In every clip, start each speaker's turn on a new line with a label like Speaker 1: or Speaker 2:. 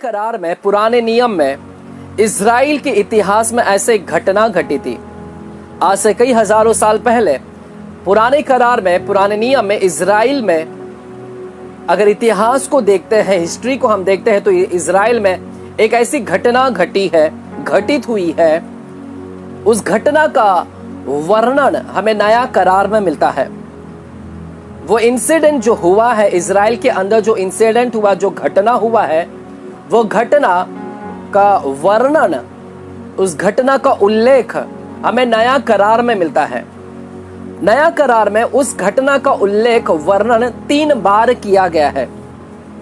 Speaker 1: करार में, पुराने नियम में इज़राइल के इतिहास में ऐसे घटना घटी थी। आज से कई हजारों साल पहले पुराने करार में, पुराने नियम में, इज़राइल में अगर इतिहास को देखते हैं, हिस्ट्री को हम देखते हैं, तो इज़राइल में एक ऐसी घटना घटित हुई है। उस घटना का वर्णन हमें नया करार में मिलता है। वो इंसिडेंट जो हुआ है इज़राइल के अंदर, जो इंसिडेंट हुआ, जो घटना हुआ है, वो घटना का वर्णन, उस घटना का उल्लेख हमें नया करार में मिलता है। नया करार में उस घटना का उल्लेख, वर्णन 3 बार किया गया है।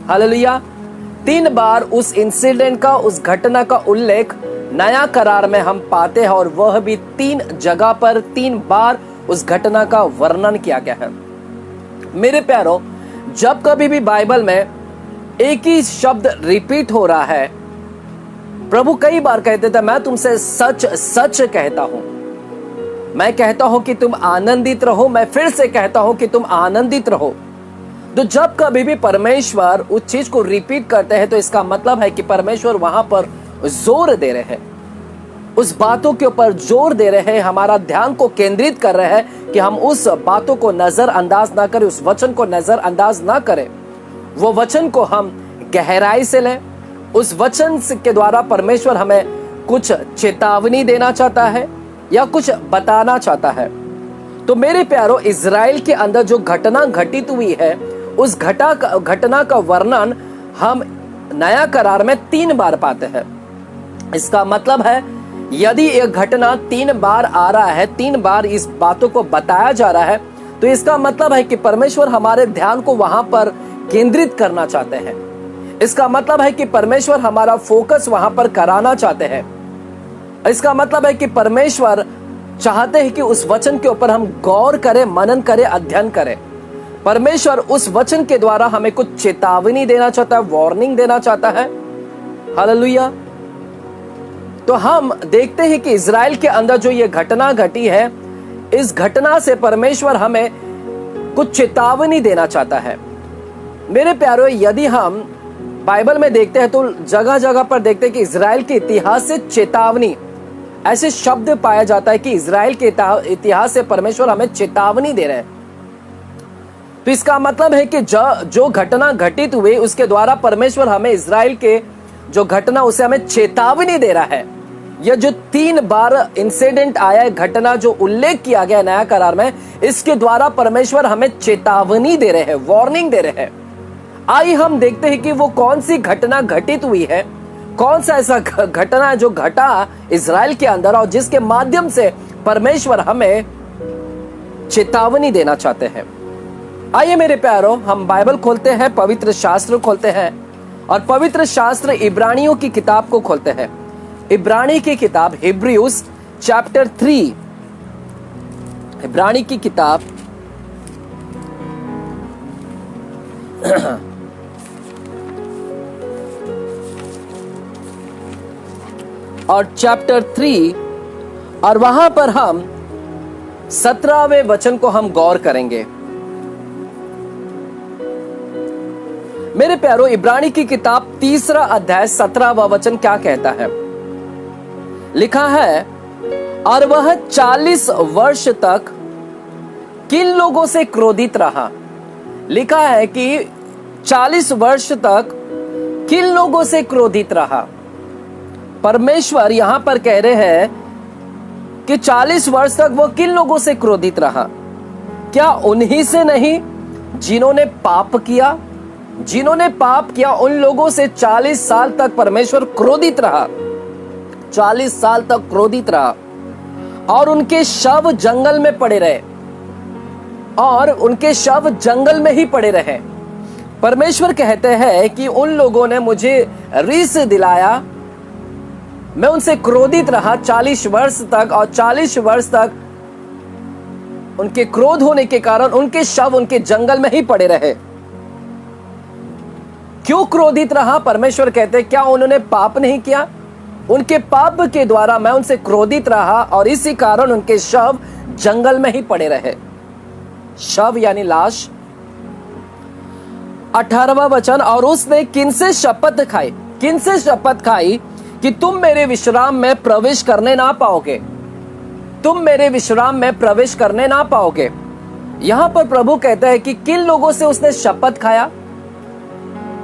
Speaker 1: हालेलुया। 3 बार उस इंसिडेंट का, उस घटना का उल्लेख नया करार में हम पाते हैं, और वह भी 3 जगह पर 3 बार उस घटना का वर्णन किया गया है। मेरे प्यारो, जब कभी भी बाइबल में एक ही शब्द रिपीट हो रहा है, प्रभु कई बार कहते थे, मैं तुमसे सच सच कहता हूं, मैं कहता हूं कि तुम आनंदित रहो, मैं फिर से कहता हूं कि तुम आनंदित रहो। तो जब कभी भी परमेश्वर उस चीज को रिपीट करते हैं, तो इसका मतलब है कि परमेश्वर वहां पर जोर दे रहे हैं, उस बातों के ऊपर जोर दे रहे हैं, हमारा ध्यान को केंद्रित कर रहे हैं कि हम उस बातों को नजरअंदाज ना करें, उस वचन को नजरअंदाज ना करें। वो वचन को हम गहराई से लें। उस वचन के द्वारा परमेश्वर हमें कुछ चेतावनी देना चाहता है या कुछ बताना चाहता है। तो मेरे प्यारो, इज़राइल के अंदर जो घटना घटित हुई है, उस घटना का वर्णन हम नया करार में 3 बार पाते हैं। इसका मतलब है, यदि एक घटना 3 बार आ रहा है, 3 बार इस बातों को बताया जा रहा है, तो इसका मतलब है कि परमेश्वर हमारे ध्यान को वहां पर केंद्रित करना चाहते हैं। इसका मतलब है कि परमेश्वर हमारा फोकस वहां पर कराना चाहते हैं। इसका मतलब है कि परमेश्वर चाहते हैं कि उस वचन के ऊपर हम गौर करें, मनन करें, अध्ययन करें। परमेश्वर उस वचन के द्वारा हमें कुछ चेतावनी देना चाहता है, वार्निंग देना चाहता है। हालेलुया। तो हम देखते हैं कि इज़राइल के अंदर जो ये घटना घटी है, इस घटना से परमेश्वर हमें कुछ चेतावनी देना चाहता है। मेरे प्यारो, यदि हम बाइबल में देखते हैं तो जगह जगह पर देखते हैं कि इज़राइल के इतिहास से चेतावनी, ऐसे शब्द पाया जाता है कि इज़राइल के इतिहास से परमेश्वर हमें चेतावनी दे रहे हैं। तो इसका मतलब है कि जो घटना घटित हुई, उसके द्वारा परमेश्वर हमें इज़राइल के जो घटना, उसे हमें चेतावनी दे रहा है। यह जो 3 बार इंसिडेंट आया है, घटना जो उल्लेख किया गया नया करार में, इसके द्वारा परमेश्वर हमें चेतावनी दे रहे हैं, वार्निंग दे रहे हैं। आइए हम देखते हैं कि वो कौन सी घटना घटित हुई है, कौन सा ऐसा घटना है जो घटा इज़राइल के अंदर, और जिसके माध्यम से परमेश्वर हमें चेतावनी देना चाहते हैं। आइए मेरे प्यारो, हम बाइबल खोलते हैं, पवित्र शास्त्र खोलते हैं, और पवित्र शास्त्र इब्रानियों की किताब को खोलते हैं। इब्रानी की किताब, हिब्रूज चैप्टर 3, इब्रानी की किताब और चैप्टर 3, और वहां पर हम 17वें वचन को हम गौर करेंगे। मेरे प्यारो, इब्रानी की किताब 3 अध्याय 17वां वचन क्या कहता है? लिखा है, और वह 40 वर्ष तक किन लोगों से क्रोधित रहा। लिखा है कि 40 वर्ष तक किन लोगों से क्रोधित रहा। परमेश्वर यहां पर कह रहे हैं कि 40 वर्ष तक वो किन लोगों से क्रोधित रहा। क्या उन्हीं से नहीं जिन्होंने पाप किया? जिन्होंने पाप किया, उन लोगों से 40 साल तक परमेश्वर क्रोधित रहा। 40 साल तक क्रोधित रहा, और उनके शव जंगल में पड़े रहे, और उनके शव जंगल में ही पड़े रहे। परमेश्वर कहते हैं कि उन लोगों ने मुझे रीस दिलाया, मैं उनसे क्रोधित रहा 40 वर्ष तक, और 40 वर्ष तक उनके क्रोध होने के कारण उनके शव उनके जंगल में ही पड़े रहे। क्यों क्रोधित रहा? परमेश्वर कहते हैं, क्या उन्होंने पाप नहीं किया? उनके पाप के द्वारा मैं उनसे क्रोधित रहा, और इसी कारण उनके शव जंगल में ही पड़े रहे। शव यानी लाश। 18वां वचन, और उसने किनसे शपथ खाई? किनसे शपथ खाई कि तुम मेरे विश्राम में प्रवेश करने ना पाओगे, तुम मेरे विश्राम में प्रवेश करने ना पाओगे। यहां पर प्रभु कहता है कि किन लोगों से उसने शपथ खाया।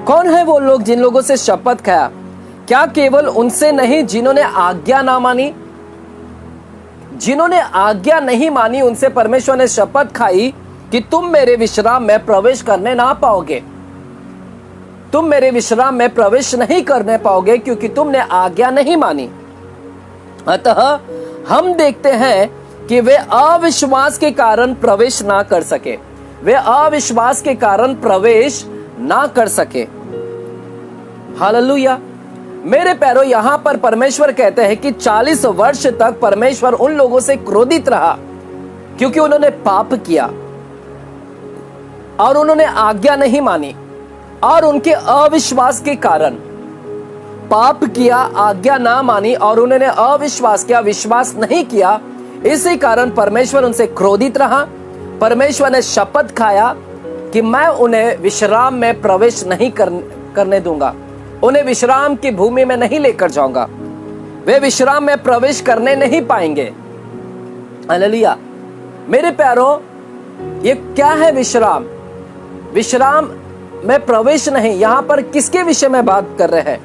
Speaker 1: कौन है वो लोग जिन लोगों से शपथ खाया? क्या केवल उनसे नहीं जिन्होंने आज्ञा ना मानी? जिन्होंने आज्ञा नहीं मानी उनसे परमेश्वर ने शपथ खाई कि तुम मेरे विश्राम में प्रवेश करने ना पाओगे, तुम मेरे विश्राम में प्रवेश नहीं करने पाओगे क्योंकि तुमने आज्ञा नहीं मानी। अतः हम देखते हैं कि वे अविश्वास के कारण प्रवेश ना कर सके, वे अविश्वास के कारण प्रवेश ना कर सके। हालेलुया। मेरे प्यारों, यहां पर परमेश्वर कहते हैं कि 40 वर्ष तक परमेश्वर उन लोगों से क्रोधित रहा क्योंकि उन्होंने पाप किया और उन्होंने आज्ञा नहीं मानी, और उनके अविश्वास के कारण पाप किया, आज्ञा ना मानी और उन्होंने अविश्वास किया, विश्वास नहीं किया। इसी कारण परमेश्वर उनसे क्रोधित रहा। परमेश्वर ने शपथ खाया कि मैं उन्हें विश्राम में प्रवेश नहीं करने दूंगा, उन्हें विश्राम की भूमि में नहीं लेकर जाऊंगा, वे विश्राम में प्रवेश करने नहीं पाएंगे। हालेलुया। मेरे प्यारों, ये क्या है विश्राम? विश्राम में प्रवेश नहीं। यहां पर किसके विषय में बात कर रहे हैं?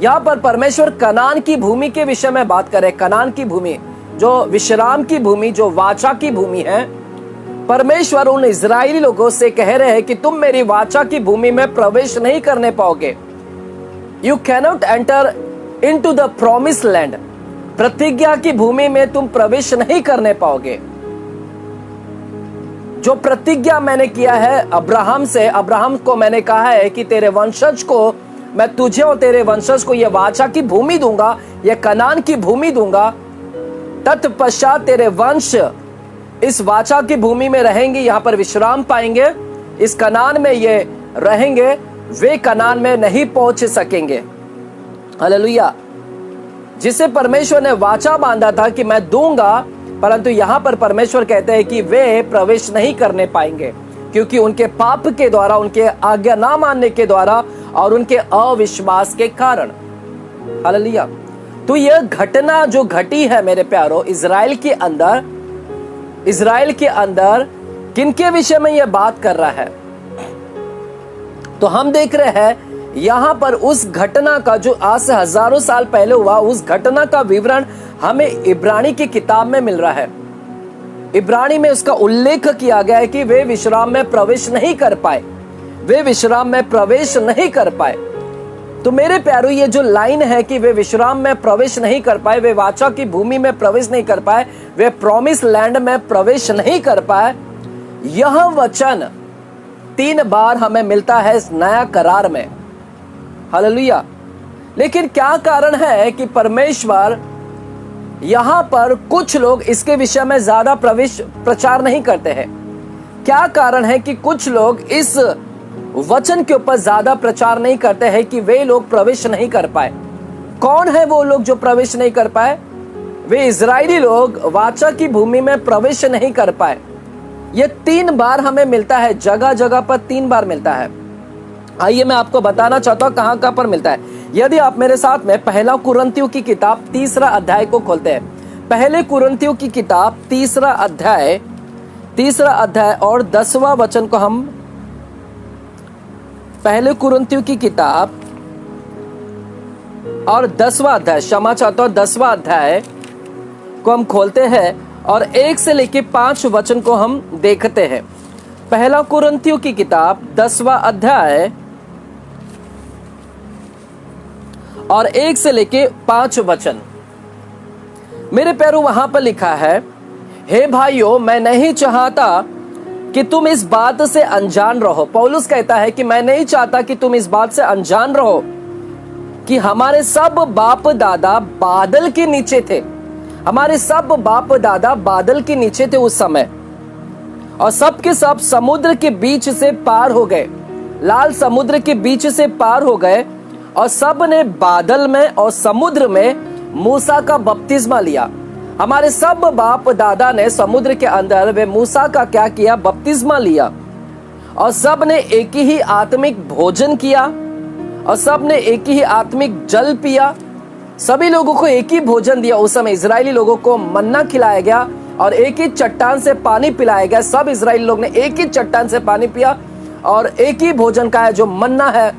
Speaker 1: यहां पर परमेश्वर कनान की भूमि के विषय में बात कर रहे हैं। कनान की भूमि, जो विश्राम की भूमि, जो वाचा की भूमि है। परमेश्वर उन इजरायली लोगों से कह रहे हैं कि तुम मेरी वाचा की भूमि में प्रवेश नहीं करने पाओगे। You cannot enter into the promise land. प्रतिज्ञा की भूमि में तुम प्रवेश नहीं करने पाओगे। जो प्रतिज्ञा मैंने किया है अब्राहम से, अब्राहम को मैंने कहा है कि तेरे वंशज को, मैं तुझे और तेरे वंशज को यह वाचा की भूमि दूंगा, यह कनान की भूमि दूंगा। तत्पश्चात तेरे वंश इस वाचा की भूमि में रहेंगे, यहां पर विश्राम पाएंगे, इस कनान में ये रहेंगे, वे कनान में नहीं पहुंच सकेंगे। हालेलुया। जिसे परमेश्वर ने वाचा बांधा था कि मैं दूंगा, परंतु यहां पर परमेश्वर कहते हैं कि वे प्रवेश नहीं करने पाएंगे क्योंकि उनके पाप के द्वारा, उनके आज्ञा ना मानने के द्वारा और उनके अविश्वास के कारण। हालेलुया। तो यह घटना जो घटी है मेरे प्यारों इजराइल के अंदर, इजराइल के अंदर किनके विषय में यह बात कर रहा है? तो हम देख रहे हैं यहां पर उस घटना का जो आज से हजारों साल पहले हुआ, उस घटना का विवरण हमें इब्रानी की किताब में मिल रहा है। इब्रानी में उसका उल्लेख किया गया है कि वे विश्राम में प्रवेश नहीं कर पाए, वे विश्राम में प्रवेश नहीं कर पाए। तो मेरे प्यारों, ये जो लाइन है कि वे विश्राम में प्रवेश नहीं कर पाए, वे वाचा की भूमि में प्रवेश नहीं कर पाए, वे प्रॉमिस लैंड में प्रवेश नहीं कर पाए, यह वचन 3 बार हमें मिलता है इस नया करार में। हालेलुया। लेकिन क्या कारण है कि परमेश्वर यहां पर कुछ लोग इसके विषय में ज्यादा प्रचार नहीं करते हैं? क्या कारण है कि कुछ लोग इस वचन के ऊपर ज्यादा प्रचार नहीं करते हैं कि वे लोग प्रवेश नहीं कर पाए? कौन है वो लोग जो प्रवेश नहीं कर पाए? वे इजरायली लोग वाचा की भूमि में प्रवेश नहीं कर पाए। ये 3 बार हमें मिलता है, जगह जगह पर 3 बार मिलता है। आइए मैं आपको बताना चाहता हूं कहां कहां पर मिलता है। यदि आप मेरे साथ में पहला कुरिन्थियों की किताब 3 अध्याय को खोलते हैं, पहले कुरिन्थियों की किताब 3 अध्याय और 10वां वचन को हम, पहले कुरिन्थियों की किताब और 10वां अध्याय, क्षमा चाहता हूं 10वां अध्याय को हम खोलते हैं और 1 से लेके 5 वचन को हम देखते हैं। पहला कुरिन्थियों की किताब 10वां अध्याय और 1 से लेके 5 वचन। मेरे प्यारों, वहां पर लिखा है, हे भाइयों, मैं नहीं चाहता कि तुम इस बात से अनजान रहो। पौलुस कहता है कि मैं नहीं चाहता कि तुम इस बात से अनजान रहो कि हमारे सब बाप दादा बादल के नीचे थे। हमारे सब बाप दादा बादल के नीचे थे उस समय, और सब के सब समुद्र के बीच से पार हो गए, लाल समुद्र के बीच से पार हो गए, और सब ने बादल में और समुद्र में मूसा का बपतिस्मा लिया। हमारे सब बाप दादा ने समुद्र के अंदर वे मूसा का क्या किया? बपतिस्मा लिया। और सब ने एक ही आत्मिक भोजन किया और सब ने एक ही आत्मिक जल पिया। सभी लोगों को एक ही भोजन दिया। उस समय इजरायली लोगों को मन्ना खिलाया गया और एक ही चट्टान से पानी पिलाया गया। सब इजरायली लोग ने एक ही चट्टान से पानी पिया और एक ही भोजन का है जो मन्ना है।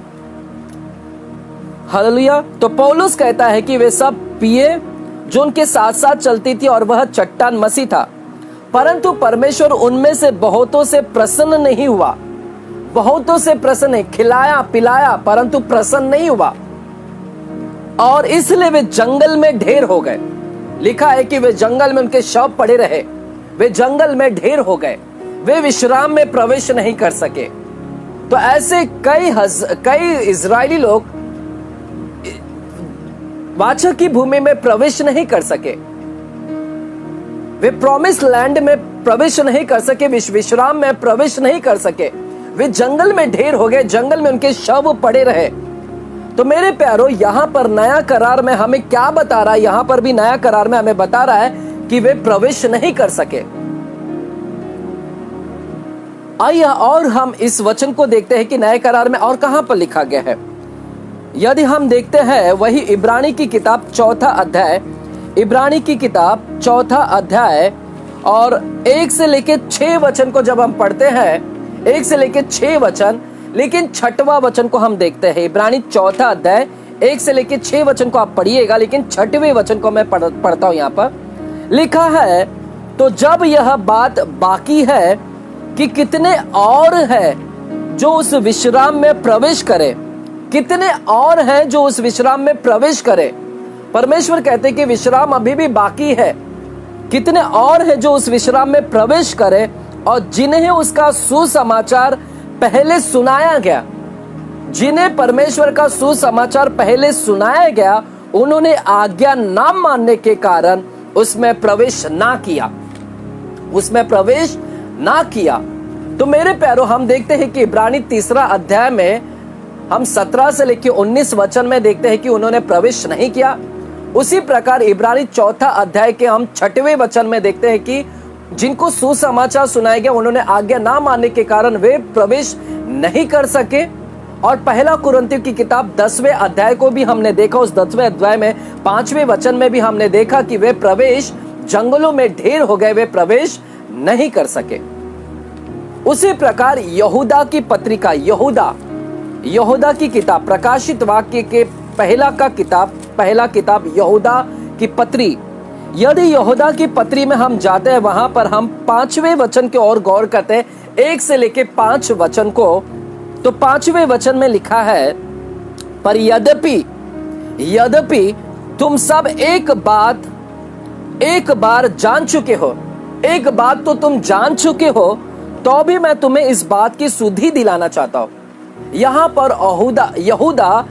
Speaker 1: हालेलुया। तो पौलुस कहता है कि वे सब पिए जो उनके साथ साथ चलती थी और वह चट्टान मसीह था। परंतु परमेश्वर उनमें से बहुतों से प्रसन्न नहीं हुआ। बहुतों से प्रसन्न है, खिलाया पिलाया परंतु प्रसन्न नहीं हुआ और इसलिए वे जंगल में ढेर हो गए। लिखा है कि वे जंगल में उनके शव पड़े रहे। वे जंगल में ढेर हो गए। वे विश्राम में प्रवेश नहीं कर सके। तो ऐसे कई इजरायली लोग वाचा की भूमि में प्रवेश नहीं कर सके। वे प्रॉमिस लैंड में प्रवेश नहीं कर सके, विश्राम में प्रवेश नहीं कर सके। वे जंगल में ढेर हो गए, जंगल में उनके शव पड़े रहे। तो मेरे प्यारो, यहां पर नया करार में हमें क्या बता रहा है? यहां पर भी नया करार में हमें बता रहा है कि वे प्रवेश नहीं कर सके। आइए और हम इस वचन को देखते हैं कि नए करार में और कहां पर लिखा गया है। यदि हम देखते हैं वही इब्रानी की किताब 4 अध्याय, इब्रानी की किताब 4 अध्याय और 1 से लेके 6 वचन को जब हम पढ़ते हैं, 1 से लेके 6 वचन, लेकिन 6वां वचन को हम देखते हैं। इब्रानी 4 अध्याय 1 से लेके 6 वचन को आप पढ़िएगा, लेकिन 6वें वचन को मैं पढ़ता हूं। यहाँ पर लिखा है, तो जब यह बात बाकी है कि कितने और है जो उस विश्राम में प्रवेश करे, कितने और हैं जो उस विश्राम में प्रवेश करे। परमेश्वर कहते हैं कि विश्राम अभी भी बाकी है। कितने और हैं जो उस विश्राम में प्रवेश करे और जिन्हें उसका सुसमाचार पहले सुनाया गया। जिन्हें परमेश्वर का सुसमाचार पहले सुनाया गया, उन्होंने आज्ञा ना मानने के कारण उसमें प्रवेश ना किया, उसमें प्रवेश ना किया। तो मेरे प्यारो, हम देखते हैं कि इब्रानी 3 अध्याय में हम 17 से लेकर 19 वचन में देखते हैं कि उन्होंने प्रवेश नहीं किया। उसी प्रकार इब्रानी 4 अध्याय के हम 6वें वचन में देखते हैं कि जिनको सुसमाचार सुनाया गया, उन्होंने आज्ञा ना मानने के कारण वे प्रवेश नहीं कर सके। और पहला कुरिन्थियों की किताब 10वें अध्याय को भी हमने देखा। उस 10वें अध्याय में 5वें वचन में भी हमने देखा कि वे प्रवेश जंगलों में ढेर हो गए, वे प्रवेश नहीं कर सके। उसी प्रकार यहूदा की पत्रिका, यहूदा की किताब, प्रकाशित वाक्य के पहला किताब यहूदा की पत्री। यदि यहूदा की पत्री में हम जाते हैं, वहां पर हम 5वें वचन के और गौर करते हैं, 1 से लेके 5 वचन को। तो 5वें वचन में लिखा है, पर यद्यपि तुम सब एक बार जान चुके हो, एक बात तो तुम जान चुके हो, तो भी मैं तुम्हें इस बात की सुधि दिलाना चाहता हूं। यहां पर यहूदा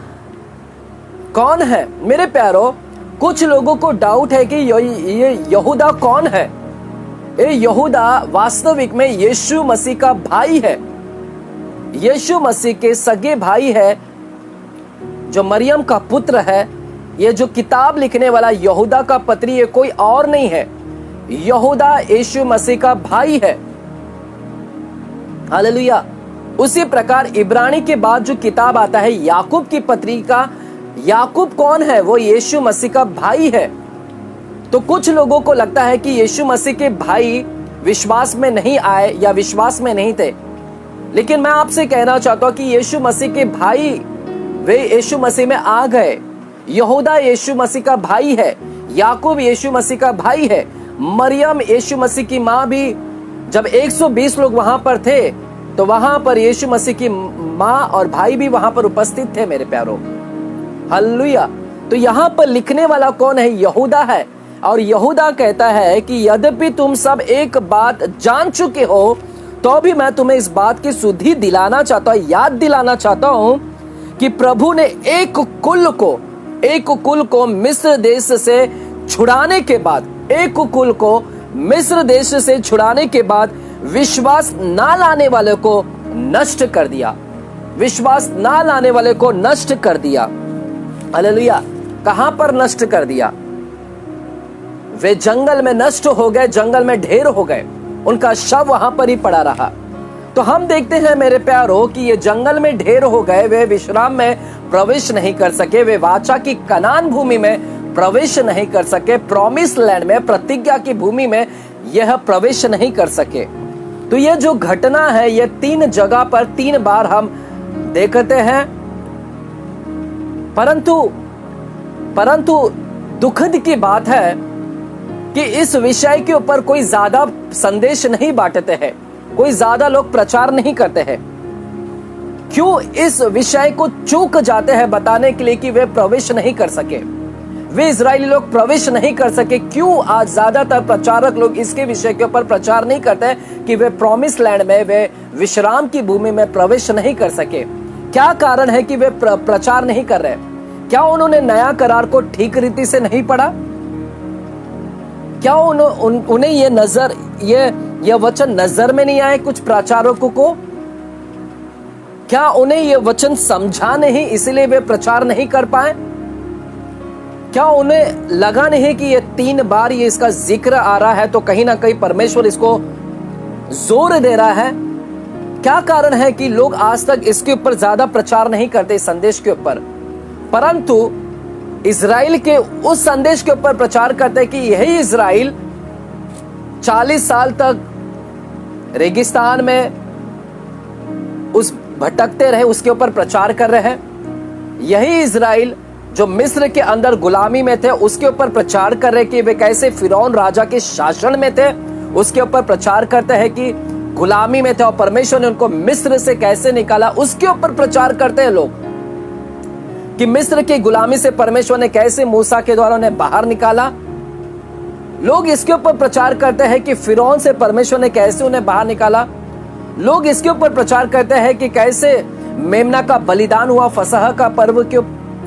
Speaker 1: कौन है? मेरे प्यारो, कुछ लोगों को डाउट है कि ये यहूदा कौन है। ये यहूदा वास्तविक में यीशु मसीह का भाई है, यीशु मसीह के सगे भाई है, जो मरियम का पुत्र है। ये जो किताब लिखने वाला यहूदा का पत्री, ये कोई और नहीं है, यहूदा यीशु मसीह का भाई है। हालेलुया। उसी प्रकार इब्रानी के बाद जो किताब आता है याकूब की पत्रिका, याकूब कौन है? वो यीशु मसीह का भाई है। तो कुछ लोगों को लगता है कि यीशु मसीह के भाई विश्वास में नहीं आए या विश्वास में नहीं थे, लेकिन मैं आपसे कहना चाहता हूं कि यीशु मसीह के भाई वे यीशु मसीह में आ गए। यहूदा यीशु मसीह का भाई है, याकूब यीशु मसीह का भाई है, मरियम यीशु मसीह की मां भी। जब 120 लोग वहां पर थे, तो वहां पर यीशु मसीह की मां और भाई भी वहां पर उपस्थित थे। मेरे प्यारो, हालेलुया। तो यहां पर लिखने वाला कौन है? यहूदा है। और यहूदा कहता है कि यद्यपि तुम सब एक बात जान चुके हो, तो भी मैं तुम्हें इस बात की सुधि दिलाना चाहता हूं, याद दिलाना चाहता हूं कि प्रभु ने एक कुल को मिस्र देश से छुड़ाने के बाद, एक कुल को मिस्र देश से छुड़ाने के बाद विश्वास ना लाने वाले को नष्ट कर दिया, विश्वास ना लाने वाले को नष्ट कर दिया। हालेलुया। कहां पर नष्ट कर दिया? वे जंगल में नष्ट हो गए, जंगल में ढेर हो गए, उनका शव वहां पर ही पड़ा रहा। तो तो हम देखते हैं मेरे प्यारो कि ये जंगल में ढेर हो गए, वे विश्राम में प्रवेश नहीं कर सके, वे वाचा की कनान भूमि में प्रवेश नहीं कर सके, प्रॉमिस लैंड में, प्रतिज्ञा की भूमि में यह प्रवेश नहीं कर सके। तो यह जो घटना है यह 3 जगह पर 3 बार हम देखते हैं। परंतु दुखद की बात है कि इस विषय के ऊपर कोई ज्यादा संदेश नहीं बांटते हैं, कोई ज्यादा लोग प्रचार नहीं करते हैं। क्यों इस विषय को चूक जाते हैं बताने के लिए कि वे प्रवेश नहीं कर सके, वे इजरायली लोग प्रवेश नहीं कर सके। क्यों आज ज्यादातर प्रचारक लोग इसके विषय के ऊपर प्रचार नहीं करते कि वे प्रॉमिस लैंड में, वे विश्राम की भूमि में प्रवेश नहीं कर सके? क्या कारण है कि वे प्रचार नहीं कर रहे? क्या उन्होंने नया करार को ठीक रीति से नहीं पढ़ा? क्या उन्हें ये वचन नजर में नहीं आए कुछ प्रचारकों को? क्या उन्हें ये वचन समझा नहीं इसलिए वे प्रचार नहीं कर पाए? क्या उन्हें लगा नहीं कि ये 3 बार ये इसका जिक्र आ रहा है तो कहीं ना कहीं परमेश्वर इसको जोर दे रहा है? क्या कारण है कि लोग आज तक इसके ऊपर ज्यादा प्रचार नहीं करते, इस संदेश के ऊपर, परंतु इजराइल के उस संदेश के ऊपर प्रचार करते कि यही इजराइल 40 साल तक रेगिस्तान में उस भटकते रहे, उसके ऊपर प्रचार कर रहे हैं। यही इजराइल जो मिस्र के अंदर गुलामी में थे उसके ऊपर प्रचार कर रहे कि वे कैसे फिरौन राजा के शासन में थे, उसके ऊपर प्रचार करते हैं कि गुलामी में थे और परमेश्वर ने उनको मिस्र से कैसे निकाला, उसके ऊपर प्रचार करते हैं लोग कि मिस्र की गुलामी से परमेश्वर ने कैसे मूसा के द्वारा उन्हें बाहर निकाला। लोग इसके ऊपर प्रचार करते हैं कि फिरौन से परमेश्वर ने कैसे उन्हें बाहर निकाला। लोग इसके ऊपर प्रचार करते हैं कि कैसे मेमना का बलिदान हुआ फसह का पर्व के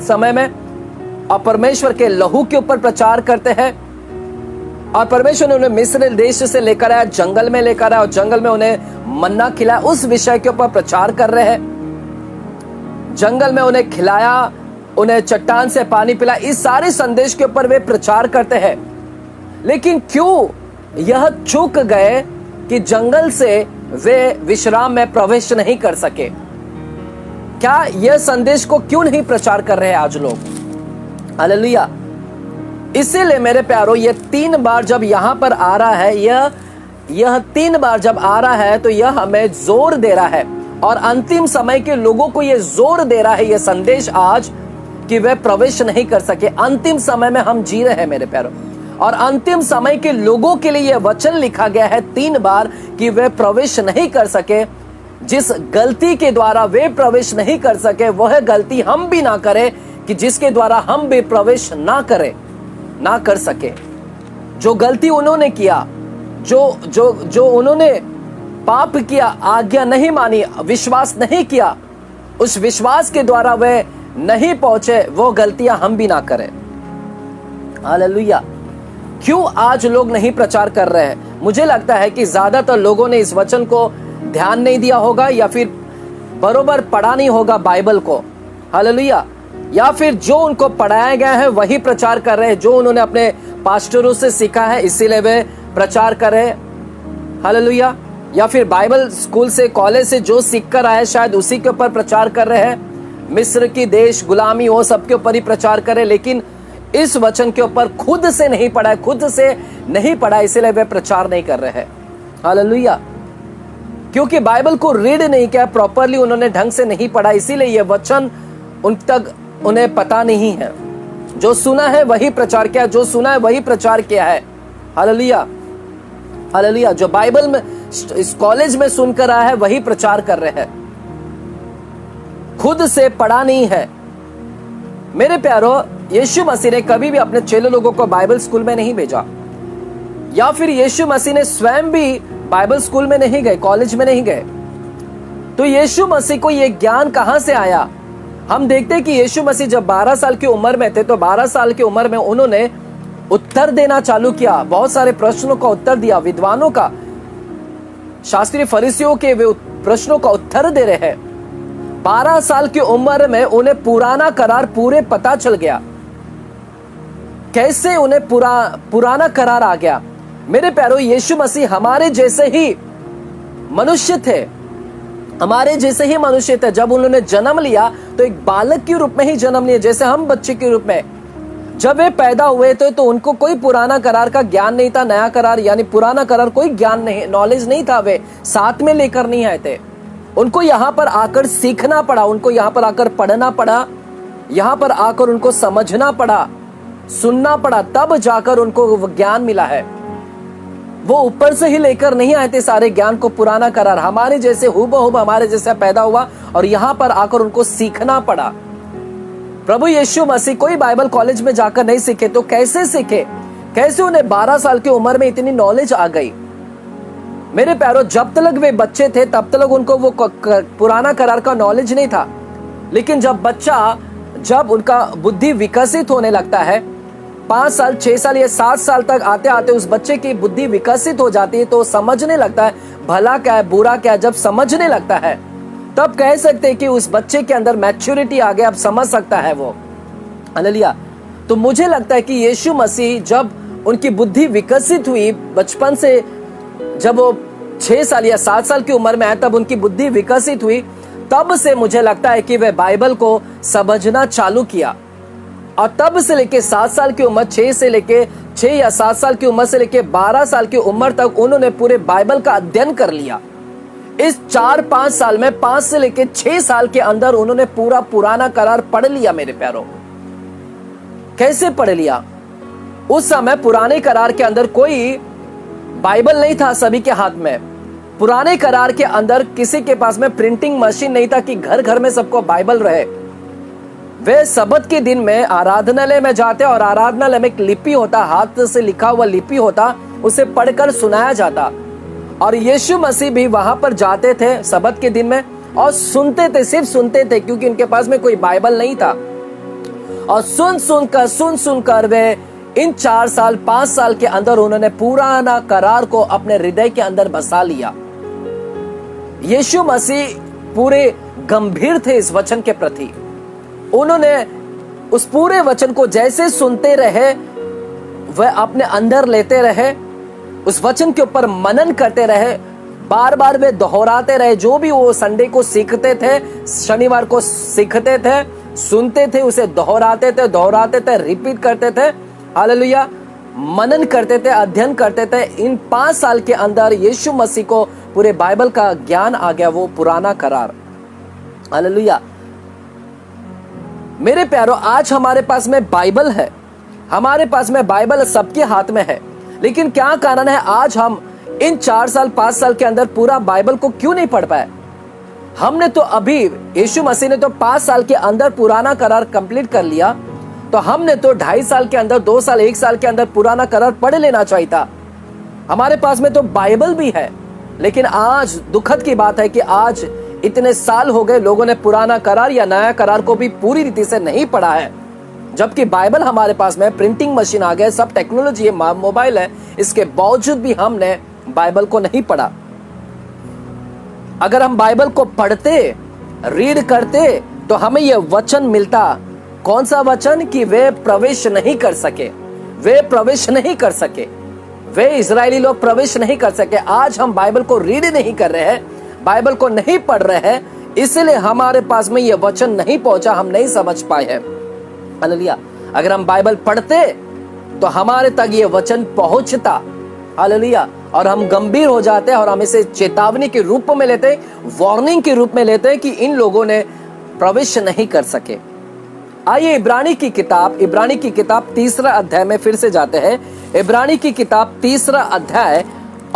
Speaker 1: समय में, और परमेश्वर के लहू के ऊपर प्रचार करते हैं। और परमेश्वर ने उन्हें मिस्र देश से लेकर आया, जंगल में लेकर आया और जंगल में उन्हें मन्ना खिलाया, उस विषय के ऊपर प्रचार कर रहे हैं। जंगल में उन्हें खिलाया, उन्हें चट्टान से पानी पिला, इस सारे संदेश के ऊपर वे प्रचार करते हैं। लेकिन क्यों यह चूक गए कि जंगल से वे विश्राम में प्रवेश नहीं कर सके? क्या यह संदेश को क्यों नहीं प्रचार कर रहे हैं आज लोग? हालेलुया। इसीलिए मेरे प्यारो ये 3 बार जब यहां पर आ रहा है, यह 3 बार जब आ रहा है तो यह हमें जोर दे रहा है और अंतिम समय के लोगों को यह जोर दे रहा है यह संदेश आज कि वे प्रवेश नहीं कर सके। अंतिम समय में हम जी रहे हैं मेरे प्यारो, और अंतिम समय के लोगों के लिए यह वचन लिखा गया है 3 बार कि वे प्रवेश नहीं कर सके। जिस गलती के द्वारा वे प्रवेश नहीं कर सके वह गलती हम भी ना करें कि जिसके द्वारा हम भी प्रवेश ना कर सके। जो गलती उन्होंने किया, जो उन्होंने पाप किया, आज्ञा नहीं मानी, विश्वास नहीं किया, उस विश्वास के द्वारा वे नहीं पहुंचे, वो गलतियां हम भी ना करें। हालेलुया। क्यों आज लोग नहीं प्रचार कर रहे हैं? मुझे लगता है कि ज्यादातर लोगों ने इस वचन को ध्यान नहीं दिया होगा, या फिर बरोबर पढ़ा नहीं होगा बाइबल को। हालेलुया। या फिर जो उनको पढ़ाया गया है वही प्रचार कर रहे हैं, जो उन्होंने अपने पास्टरों से सीखा है इसीलिए वे प्रचार कर रहे हैं। हालेलुया। या फिर बाइबल स्कूल से, कॉलेज से जो सीख कर आए शायद उसी के ऊपर प्रचार कर रहे हैं। मिस्र की देश गुलामी वो सब के ऊपर ही प्रचार करे, लेकिन इस वचन के ऊपर खुद से नहीं पढ़ा, इसलिए वे प्रचार नहीं कर रहे हैं। हालेलुया। क्योंकि बाइबल को रीड नहीं किया प्रॉपरली, उन्होंने ढंग से नहीं पढ़ा, इसीलिए यह वचन उन तक उन्हें पता नहीं है। जो सुना है वही प्रचार किया, जो सुना है वही प्रचार किया है। हालेलुया। हालेलुया। जो बाइबल में इस कॉलेज में सुनकर आया है वही प्रचार कर रहे हैं, खुद से पढ़ा नहीं है। मेरे प्यारो, यीशु मसीह ने कभी भी अपने चेले लोगों को बाइबल स्कूल में नहीं भेजा, या फिर यीशु मसीह ने स्वयं भी बाइबल स्कूल में नहीं गए, कॉलेज में नहीं गए। तो यीशु मसीह को यह ज्ञान कहां से आया? हम देखते हैं कि यीशु मसीह जब 12 साल की उम्र में थे तो 12 साल की उम्र में उन्होंने उत्तर देना चालू किया, बहुत सारे प्रश्नों का उत्तर दिया। विद्वानों का, शास्त्रीय फरीसियों के वे प्रश्नों का उत्तर दे रहे हैं। 12 साल की उम्र में उन्हें पुराना करार पूरे पता चल गया। कैसे उन्हें पुराना करार आ गया? मेरे प्यारो, यीशु मसीह हमारे जैसे ही मनुष्य थे, हमारे जैसे ही मनुष्य थे। जब उन्होंने जन्म लिया तो एक बालक के रूप में ही जन्म लिया, जैसे हम बच्चे के रूप में। जब वे पैदा हुए थे तो उनको कोई पुराना करार का ज्ञान नहीं था, नया करार यानी पुराना करार कोई ज्ञान नहीं, नॉलेज नहीं था, वे साथ में लेकर नहीं आए थे। उनको यहाँ पर आकर सीखना पड़ा, उनको यहाँ पर आकर पढ़ना पड़ा, यहाँ पर आकर उनको समझना पड़ा, सुनना पड़ा, तब जाकर उनको ज्ञान मिला है। वो ऊपर से ही लेकर नहीं आए थे सारे ज्ञान को, पुराना करार। हमारे जैसे हुबहुब हमारे जैसा पैदा हुआ और यहाँ पर आकर उनको सीखना पड़ा। प्रभु यीशु मसीह कोई बाइबल कॉलेज में जाकर नहीं सीखे तो कैसे सीखे? कैसे उन्हें 12 साल की उम्र में इतनी नॉलेज आ गई? मेरे प्यारों, जब तक वे बच्चे थे तब तक उनको वो पुराना करार का नॉलेज नहीं था। लेकिन जब उनका बुद्धि विकसित होने लगता है, 5 साल 6 साल या 7 साल तक आते आते उस बच्चे की बुद्धि विकसित हो जाती है, तो समझने लगता है भला क्या है बुरा क्या है। जब समझने लगता है तब कह सकते हैं कि उस बच्चे के अंदर मैच्योरिटी आ गया, अब समझ सकता है वो। हालेलुया। तो मुझे लगता है कि यीशु मसीह जब उनकी बुद्धि विकसित हुई बचपन से, जब वो 6 साल या 7 साल की उम्र में आए तब उनकी बुद्धि विकसित हुई, तब से मुझे लगता है कि वे बाइबल को समझना चालू किया। और तब से लेके 7 साल की उम्र, 6 या 7 साल की उम्र से लेके 12 साल की उम्र तक उन्होंने पूरे बाइबल का अध्ययन कर लिया। इस 4-5 साल में 5 से लेके 6 साल के अंदर उन्होंने पूरा पुराना करार पढ़ लिया। मेरे प्यारों, कैसे पढ़ लिया? उस समय पुराने करार के अंदर कोई बाइबल नहीं था सभी के हाथ में। पुराने करार के अंदर किसी के पास में प्रिंटिंग मशीन नहीं था कि घर घर में सबको बाइबल रहे। वे सबत के दिन में आराधनालय में जाते और आराधनालय में एक लिपि होता, हाथ से लिखा हुआ लिपि होता, उसे पढ़कर सुनाया जाता। और यीशु मसीह भी वहां पर जाते थे सबत के दिन में और सुनते थे, सिर्फ सुनते थे, क्योंकि उनके पास में कोई बाइबल नहीं था। और सुन सुनकर वे इन 4 साल 5 साल के अंदर उन्होंने पुराना करार को अपने हृदय के अंदर बसा लिया। यीशु मसीह पूरे गंभीर थे इस वचन के प्रति। उन्होंने उस पूरे वचन को जैसे सुनते रहे, वह अपने अंदर लेते रहे, उस वचन के ऊपर मनन करते रहे, बार बार वे दोहराते रहे। जो भी वो संडे को सीखते थे, शनिवार को सीखते थे, सुनते थे, उसे दोहराते थे, रिपीट करते थे। हालेलुया। मनन करते थे, अध्ययन करते थे। इन 5 साल के अंदर यीशु मसीह को पूरे बाइबल का ज्ञान आ गया, वो पुराना करार। हालेलुया। मेरे प्यारों, आज हमारे पास में बाइबल है, हमारे पास में बाइबल सबके हाथ में है, लेकिन क्या कारण है आज हम इन 4 साल 5 साल के अंदर पूरा बाइबल को क्यों नहीं पढ़ पाए? हमने तो अभी, यीशु मसीह ने तो 5 साल के अंदर पुराना करार कंप्लीट कर लिया, तो हमने तो 2.5 साल के अंदर, 2 साल 1 साल के अंदर पुराना करार पढ़ लेना चाहिए था। हमारे पास में तो बाइबल भी है, लेकिन आज दुखद की बात है कि आज इतने साल हो गए, लोगों ने पुराना करार या नया करार को भी पूरी रीति से नहीं पढ़ा है। जबकि बाइबल हमारे पास में, प्रिंटिंग मशीन आ गए, सब टेक्नोलॉजी है, मोबाइल है, इसके बावजूद भी हमने बाइबल को नहीं पढ़ा। अगर हम बाइबल को पढ़ते, रीड करते, तो हमें यह वचन मिलता। कौन सा वचन? कि वे प्रवेश नहीं कर सके, वे प्रवेश नहीं कर सके, वे इजरायली लोग प्रवेश नहीं कर सके। आज हम बाइबल को रीड नहीं कर रहे हैं, बाइबल को नहीं पढ़ रहे हैं, इसलिए हमारे पास में यह वचन नहीं पहुंचा, हम नहीं समझ पाए हैं। हालेलुया। अगर हम बाइबल पढ़ते तो हमारे तक ये वचन पहुंचता। हालेलुया। और हम गंभीर हो जाते हैं और हम इसे चेतावनी के रूप में लेते हैं, वार्निंग के रूप में लेते हैं कि इन लोगों ने प्रवेश नहीं कर सके। आइए इब्रानी की किताब 3 अध्याय में फिर से जाते हैं। इब्रानी की किताब 3 अध्याय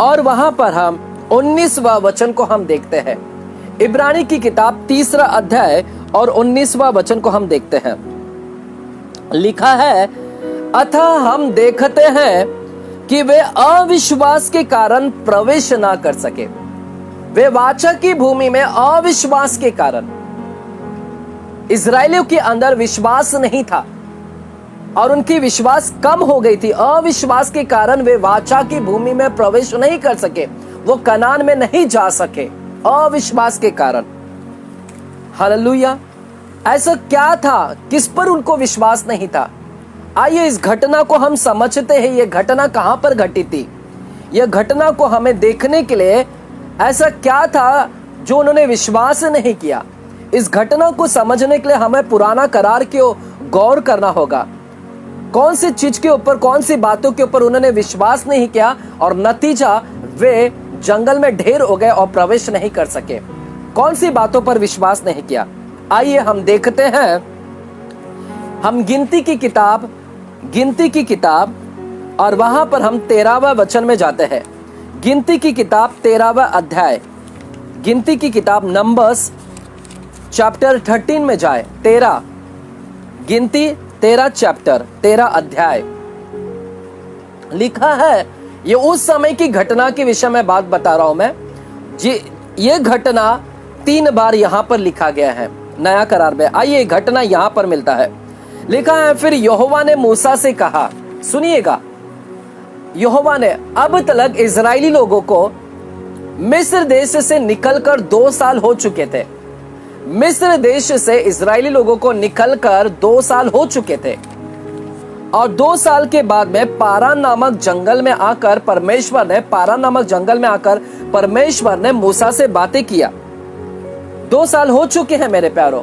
Speaker 1: और वहां पर हम 19वां वचन को हम देखते हैं। इब्रानी की किताब 3 अध्याय और 19वां वचन को हम देखते हैं। लिखा है, अतः हम देखते हैं कि वे अविश्वास के कारण प्रवेश ना कर सके। वे वाचा की भूमि में अविश्वास के कारण, इजरायलियों के अंदर विश्वास नहीं था और उनकी विश्वास कम हो गई थी। अविश्वास के कारण वे वाचा की भूमि में प्रवेश नहीं कर सके, वो कनान में नहीं जा सके, अविश्वास के कारण। हालेलुया। ऐसा क्या था? किस पर उनको विश्वास नहीं था? आइए इस घटना को हम समझते हैं। यह घटना कहां पर घटी थी? यह घटना को हमें देखने के लिए ऐसा क्या था जो उन्होंने विश्वास नहीं किया। इस घटना को समझने के लिए हमें पुराना करार की गौर करना होगा। कौन सी चीज के ऊपर, कौन सी बातों के ऊपर उन्होंने विश्वास नहीं किया और नतीजा वे जंगल में ढेर हो गए और प्रवेश नहीं कर सके। कौन सी बातों पर विश्वास नहीं किया? आइए हम देखते हैं। हम गिनती की किताब और वहां पर हम 13वां वचन में जाते हैं। गिनती की किताब 13वां अध्याय, गिनती की किताब नंबर्स चैप्टर 13 में जाए। 13 गिनती 13 चैप्टर 13 अध्याय लिखा है। ये उस समय की घटना के विषय में बात बता रहा हूं मैं जी। ये घटना 3 बार यहां पर लिखा गया है नया करार में। आइए घटना यहां पर मिलता है। लिखा है, फिर यहोवा ने मूसा से कहा, सुनिएगा, यहोवा ने, अब तक इजरायली लोगों को मिस्र देश से निकलकर 2 साल हो चुके थे। मिस्र देश से इजरायली लोगों को निकलकर 2 साल हो चुके थे और 2 साल के बाद में पारान नामक जंगल में आकर परमेश्वर ने मूसा से बातें किया। 2 साल हो चुके हैं मेरे प्यारों,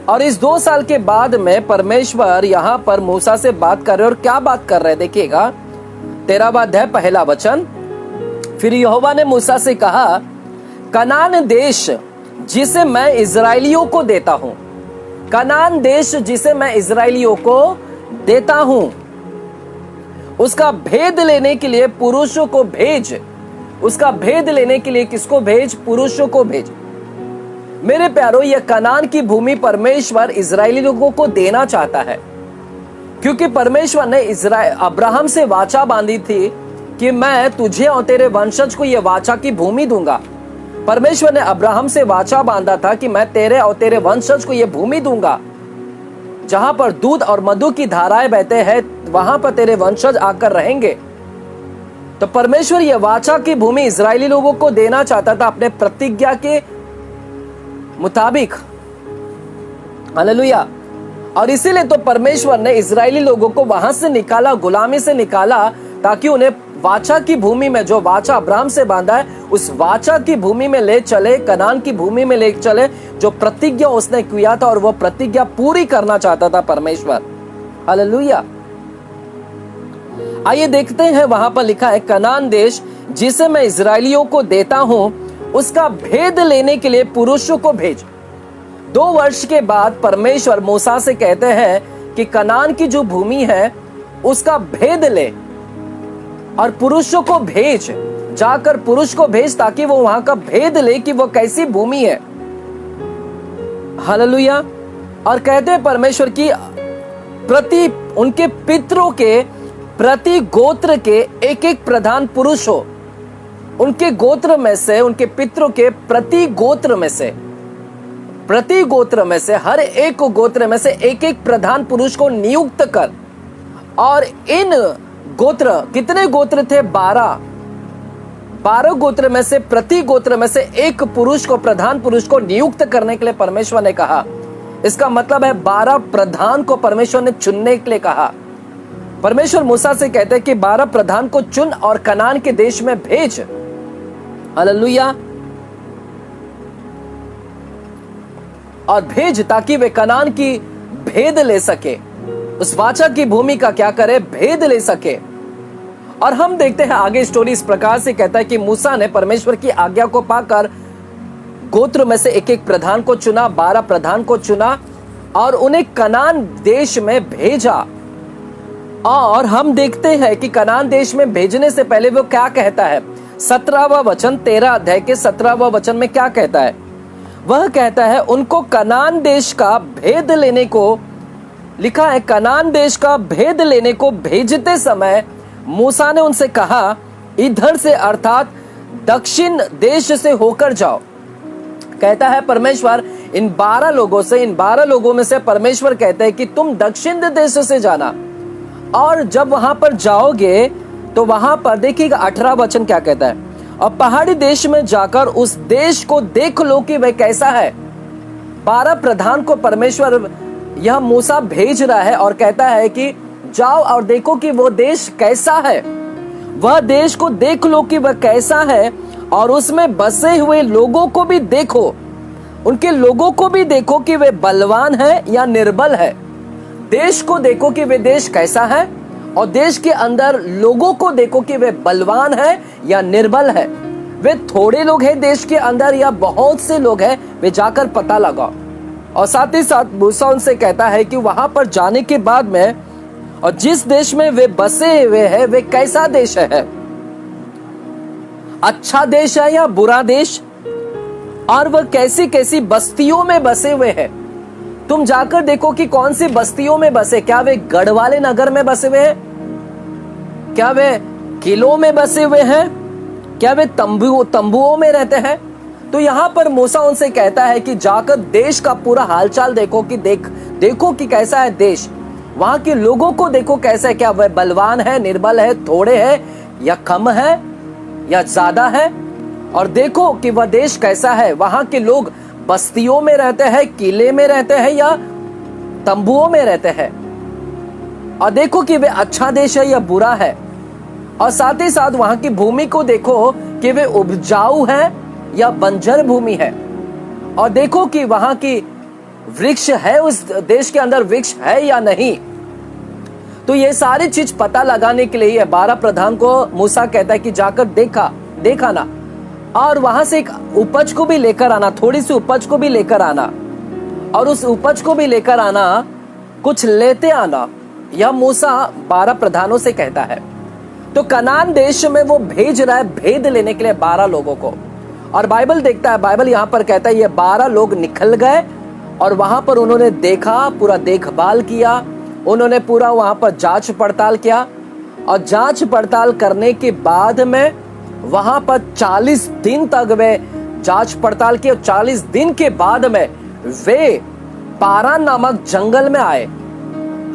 Speaker 1: और इस 2 साल के बाद में परमेश्वर यहां पर मूसा से बात कर रहे और क्या बात कर रहे देखिएगा। 13वां अध्याय 1 वचन, फिर यहोवा ने मूसा से कहा, कनान देश जिसे मैं इजराइलियों को देता हूं, कनान देश जिसे मैं इजराइलियों को देता हूं, उसका भेद लेने के लिए पुरुषों को भेज। उसका भेद लेने के लिए किसको भेज? पुरुषों को भेज। मेरे प्यारों, यह कनान की भूमि परमेश्वर इजरायली लोगों को देना चाहता है, क्योंकि परमेश्वर ने अब्राहम से वाचा बांधी थी कि मैं तुझे और तेरे वंशज को यह वाचा की भूमि दूंगा। परमेश्वर ने अब्राहम से वाचा बांधा था कि मैं तेरे और तेरे वंशज को यह भूमि दूंगा, जहां पर दूध और मधु की धाराएं बहते हैं, वहां पर तेरे वंशज आकर रहेंगे। तो परमेश्वर यह वाचा की भूमि इजरायली लोगों को देना चाहता था अपने प्रतिज्ञा के मुताबिक। हालेलुया। और इसीलिए तो परमेश्वर ने इजरायली लोगों को वहां से निकाला, गुलामी से निकाला, ताकि उन्हें वाचा की भूमि में, जो वाचा अब्राहम से बांधा है, उस वाचा की भूमि में ले चले, कनान की भूमि में ले चले, जो प्रतिज्ञा उसने किया था और वो प्रतिज्ञा पूरी करना चाहता था परमेश्वर। हालेलुया। आइए देखते हैं, वहां पर लिखा है, कनान देश जिसे मैं इजरायलियों को देता हूं, उसका भेद लेने के लिए पुरुषों को भेज। 2 वर्ष के बाद परमेश्वर मूसा से कहते हैं कि कनान की जो भूमि है उसका भेद ले और पुरुषों को भेज, जाकर पुरुष को भेज, ताकि वो वहां का भेद ले कि वो कैसी भूमि है। हालेलुया। और कहते हैं परमेश्वर की प्रति उनके पितरों के प्रति गोत्र के एक प्रधान पुरुष हो। उनके गोत्र में से, उनके पितरों के प्रति गोत्र में से हर एक गोत्र में से एक प्रधान पुरुष को नियुक्त कर। और इन गोत्र, कितने गोत्र थे? 12 गोत्र में से प्रति गोत्र में से एक पुरुष को, प्रधान पुरुष को नियुक्त करने के लिए परमेश्वर ने कहा। इसका मतलब है 12 प्रधान को परमेश्वर ने चुनने के लिए कहा। परमेश्वर मूसा से कहते हैं कि 12 प्रधान को चुन और कनान के देश में भेज। हालेलुया। और भेज ताकि वे कनान की भेद ले सके, उस वाचा की भूमि का क्या करे? भेद ले सके। और हम देखते हैं आगे स्टोरी इस प्रकार से कहता है कि मूसा ने परमेश्वर की आज्ञा को पाकर गोत्र में से एक प्रधान को चुना, 12 प्रधान को चुना और उन्हें कनान देश में भेजा। और हम देखते हैं कि कनान देश में भेजने से पहले वो क्या कहता है? 17वां वचन, 13 अध्याय के 17वां वचन में क्या कहता है? वह कहता है, उनको कनान देश का भेद लेने को, लिखा है, कनान देश का भेद लेने को भेजते समय मूसा ने उनसे कहा, इधर से अर्थात दक्षिण देश से होकर जाओ। कहता है परमेश्वर इन 12 लोगों से, इन 12 लोगों में से परमेश्वर कहते हैं कि तुम दक्षिण देश से जाना। और जब वहां पर जाओगे तो वहां पर देखिएगा 18 वचन क्या कहता है, और पहाड़ी देश में जाकर उस देश को देख लो कि वह कैसा है। 12 प्रधान को परमेश्वर यह मूसा भेज रहा है और कहता है कि जाओ और देखो कि वो देश कैसा है। वह देश को देख लो कि वह कैसा है और उसमें बसे हुए लोगों को भी देखो, उनके लोगों को भी देखो कि वे बलवान है या निर्बल है। देश को देखो कि वे देश कैसा है, और देश के अंदर लोगों को देखो कि वे बलवान है या निर्बल है। वे थोड़े लोग हैं देश के अंदर या बहुत से लोग हैं, वे जाकर पता लगाओ। और साथ ही साथ मूसा उनसे कहता है कि वहां पर जाने के बाद में, और जिस देश में वे बसे हुए हैं वे कैसा देश है, अच्छा देश है या बुरा देश, और वह कैसी कैसी बस्तियों में बसे हुए हैं। तुम जाकर देखो कि कौन सी बस्तियों में बसे। क्या वे गढ़ वाले नगर में बसे हुए हैं? क्या वे किलों में बसे हुए हैं? क्या वे तंबुओं में रहते हैं? तो यहां पर मूसा उनसे कहता है कि जाकर देश का पूरा हालचाल देखो कि देखो कि कैसा है देश। वहां के लोगों को देखो कैसा है, क्या वह बलवान है, निर्बल है, थोड़े है या कम है या ज्यादा है। और देखो कि वह देश कैसा है। वहां के लोग बस्तियों में रहते हैं, किले में रहते हैं या तंबुओं में रहते हैं। और देखो कि वे अच्छा देश है या बुरा है। और साथ ही साथ वहां की भूमि को देखो कि वे उपजाऊ है या बंजर भूमि है। और देखो कि वहां की वृक्ष है, उस देश के अंदर वृक्ष है या नहीं। तो ये सारी चीज पता लगाने के लिए 12 प्रधान को मूसा कहता है कि जाकर देखा ना, और वहां से एक उपज को भी लेकर आना, थोड़ी सी उपज को भी लेकर आना, और उस उपज को भी लेकर आना, कुछ लेते आना। यह मूसा 12 प्रधानों से कहता है। तो कनान देश में वो भेज रहा है भेद लेने के लिए 12 लोगों को। और बाइबल देखता है, बाइबल यहां पर कहता है ये 12 लोग निकल गए और वहां पर उन्होंने देखा, पूरा देखभाल किया, उन्होंने पूरा वहां पर जांच पड़ताल किया। और जांच पड़ताल करने के बाद में वहां पर 40 दिन तक वे जांच पड़ताल की। और 40 दिन के बाद में वे पारान नामक जंगल में आए।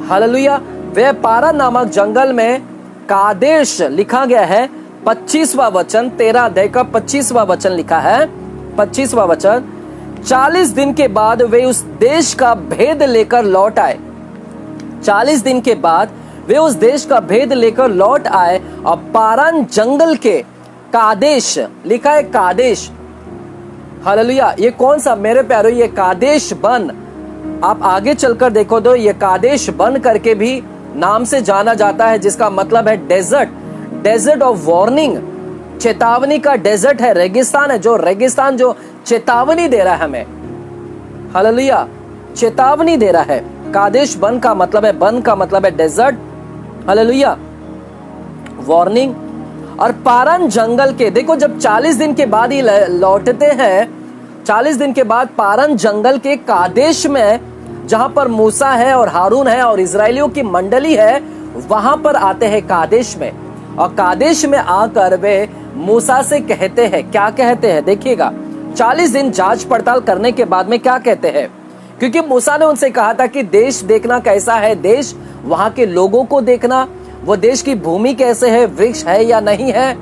Speaker 1: हालेलुया। वे पारान नामक जंगल में कादेश लिखा गया है 25वां वचन, 13 अध्याय का 25वां वचन लिखा है, 25वां वचन। 40 दिन के बाद वे उस देश का भेद लेकर लौट आए। 40 दिन के बाद वे उस देश का भेद लेकर लौट आए और पारान जंगल के कादेश, लिखा है कादेश। हालेलुया। ये कौन सा मेरे प्यारो, ये कादेश बन। आप आगे चलकर देखो तो ये कादेश बन करके भी नाम से जाना जाता है, जिसका मतलब है डेजर्ट, डेजर्ट ऑफ वार्निंग, चेतावनी का डेजर्ट है, रेगिस्तान है, जो रेगिस्तान जो चेतावनी दे रहा है हमें। हालेलुया। चेतावनी दे रहा है। कादेश बन का मतलब है, बन का मतलब है डेजर्ट। हालेलुया। वार्निंग। और पारान जंगल के देखो, जब 40 दिन के बाद ही लौटते हैं, 40 दिन के बाद पारान जंगल के कादेश में, जहां पर मूसा है और हारून है और इजरायलियों की मंडली है, वहां पर आते हैं कादेश में। और कादेश में आकर वे मूसा से कहते हैं, क्या कहते हैं देखिएगा। 40 दिन जांच पड़ताल करने के बाद में क्या कहते हैं, क्योंकि मूसा ने उनसे कहा था कि देश देखना कैसा है, देश, वहां के लोगों को देखना, वो देश की भूमि कैसे है, वृक्ष है या नहीं है,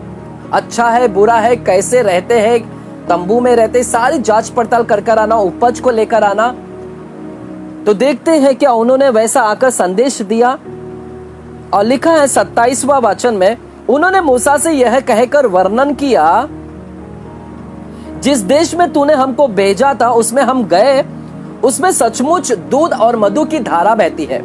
Speaker 1: अच्छा है बुरा है, कैसे रहते हैं, तंबू में रहते, सारी जांच पड़ताल कर आना, उपज को लेकर आना। तो देखते हैं क्या उन्होंने वैसा आकर संदेश दिया। और लिखा है 27वां वचन में, उन्होंने मूसा से यह कहकर वर्णन किया, जिस देश में तूने हमको भेजा था उसमें हम गए, उसमें सचमुच दूध और मधु की धारा बहती है।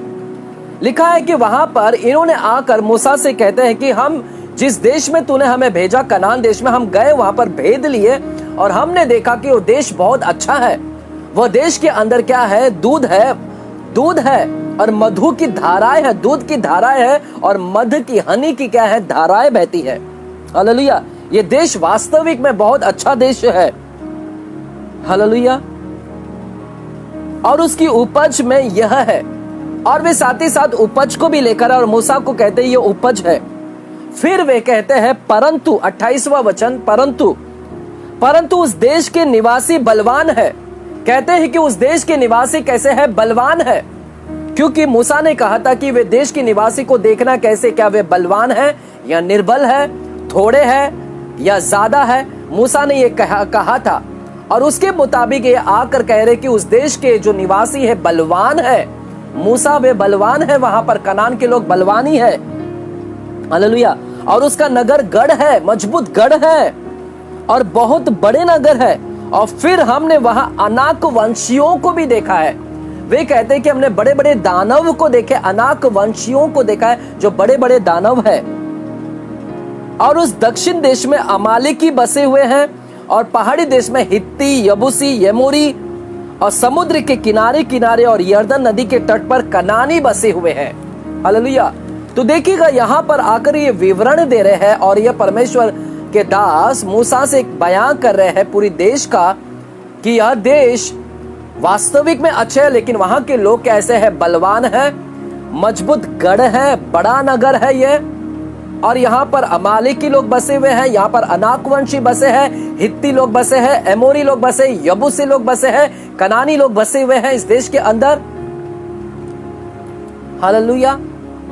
Speaker 1: लिखा है कि वहां पर इन्होंने आकर मूसा से कहते हैं कि हम जिस देश में तूने हमें भेजा, कनान देश में हम गए, वहां पर भेद लिए और हमने देखा कि वो देश बहुत अच्छा है। वह देश के अंदर क्या है, दूध है और मधु की धाराएं है, दूध की धाराएं है और मध की, हनी की क्या है, धाराएं बहती है। हालेलुया। ये देश वास्तविक में बहुत अच्छा देश है। हालेलुया। और उसकी उपज में यह है। और वे साथ ही साथ उपज को भी लेकर और मूसा को कहते हैं ये उपज है। फिर वे कहते हैं परंतु, 28वां वचन, परंतु उस देश के निवासी बलवान है। कहते हैं कि उस देश के निवासी कैसे है, बलवान है। क्योंकि मूसा ने कहा था कि वे देश के निवासी को देखना कैसे, क्या वे बलवान है या निर्बल है, थोड़े है या ज्यादा है। मूसा ने ये कहा था और उसके मुताबिक ये आकर कह रहे कि उस देश के जो निवासी है बलवान है। मूसा वे बलवान है, वहां पर कनान के लोग बलवान ही है। हालेलुया। और उसका नगर गढ़ है, मजबूत गढ़ है। और बहुत बड़े नगर है। और फिर हमने वहां अनाक वंशियों को भी देखा है। वे कहते हैं कि हमने बड़े बड़े दानव को देखे, अनाक वंशियों को देखा है जो बड़े बड़े दानव है। और उस दक्षिण देश में अमालेकी बसे हुए हैं और पहाड़ी देश में हित्ती, यबूसी, यमोरी और समुद्र के किनारे किनारे और यर्दन नदी के तट पर कनानी बसे हुए हैं। हालेलुया। तो देखिएगा यहाँ पर आकर ये विवरण दे रहे हैं और यह परमेश्वर के दास मूसा से एक बयान कर रहे हैं पूरी देश का कि यह देश वास्तविक में अच्छे है, लेकिन वहां के लोग कैसे हैं? बलवान है, मजबूत गढ़ है, बड़ा नगर है ये। और यहाँ पर अमालेकी लोग बसे हुए हैं, यहाँ पर अनाकवंशी बसे हैं, हित्ती लोग बसे हैं, एमोरी लोग बसे, यबूसी लोग बसे हैं, कनानी लोग बसे हुए हैं इस देश के अंदर। हालेलुया।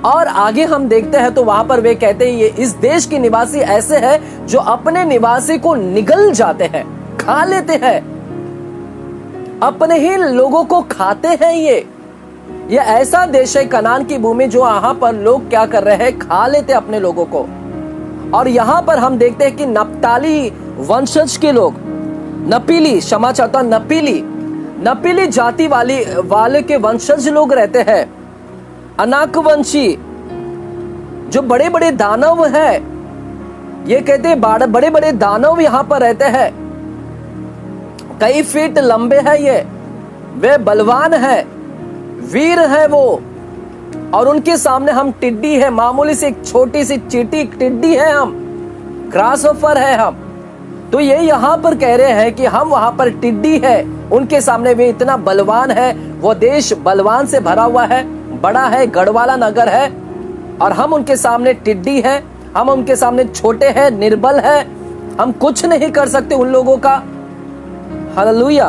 Speaker 1: और आगे हम देखते हैं तो वहां पर वे कहते हैं ये इस देश के निवासी ऐसे हैं जो अपने निवासी को निगल जाते हैं, खा लेते हैं, अपने ही लोगों को खाते हैं। ये ऐसा देश है कनान की भूमि जो यहाँ पर लोग क्या कर रहे हैं? खा लेते अपने लोगों को। और यहाँ पर हम देखते हैं कि नप्ताली वंशज के लोग, नपीली जाति वाले के वंशज लोग रहते हैं, अनाकवंशी जो बड़े बड़े दानव है। ये कहते हैं बड़े बड़े दानव यहाँ पर रहते हैं, कई फीट लंबे हैं ये, वे बलवान है, वीर है वो। और उनके सामने हम टिड्डी है, मामूली सी एक छोटी सी चींटी टिड्डी है, हम ग्रासहोफर है हम। तो ये यहाँ पर कह रहे हैं कि हम वहां पर टिड्डी है, उनके सामने वे इतना बलवान है। वो देश बलवान से भरा हुआ है, बड़ा है, गढ़वाला नगर है, और हम उनके सामने टिड्डी है, हम उनके सामने छोटे हैं, निर्बल है, हम कुछ नहीं कर सकते उन लोगों का। हालेलुया।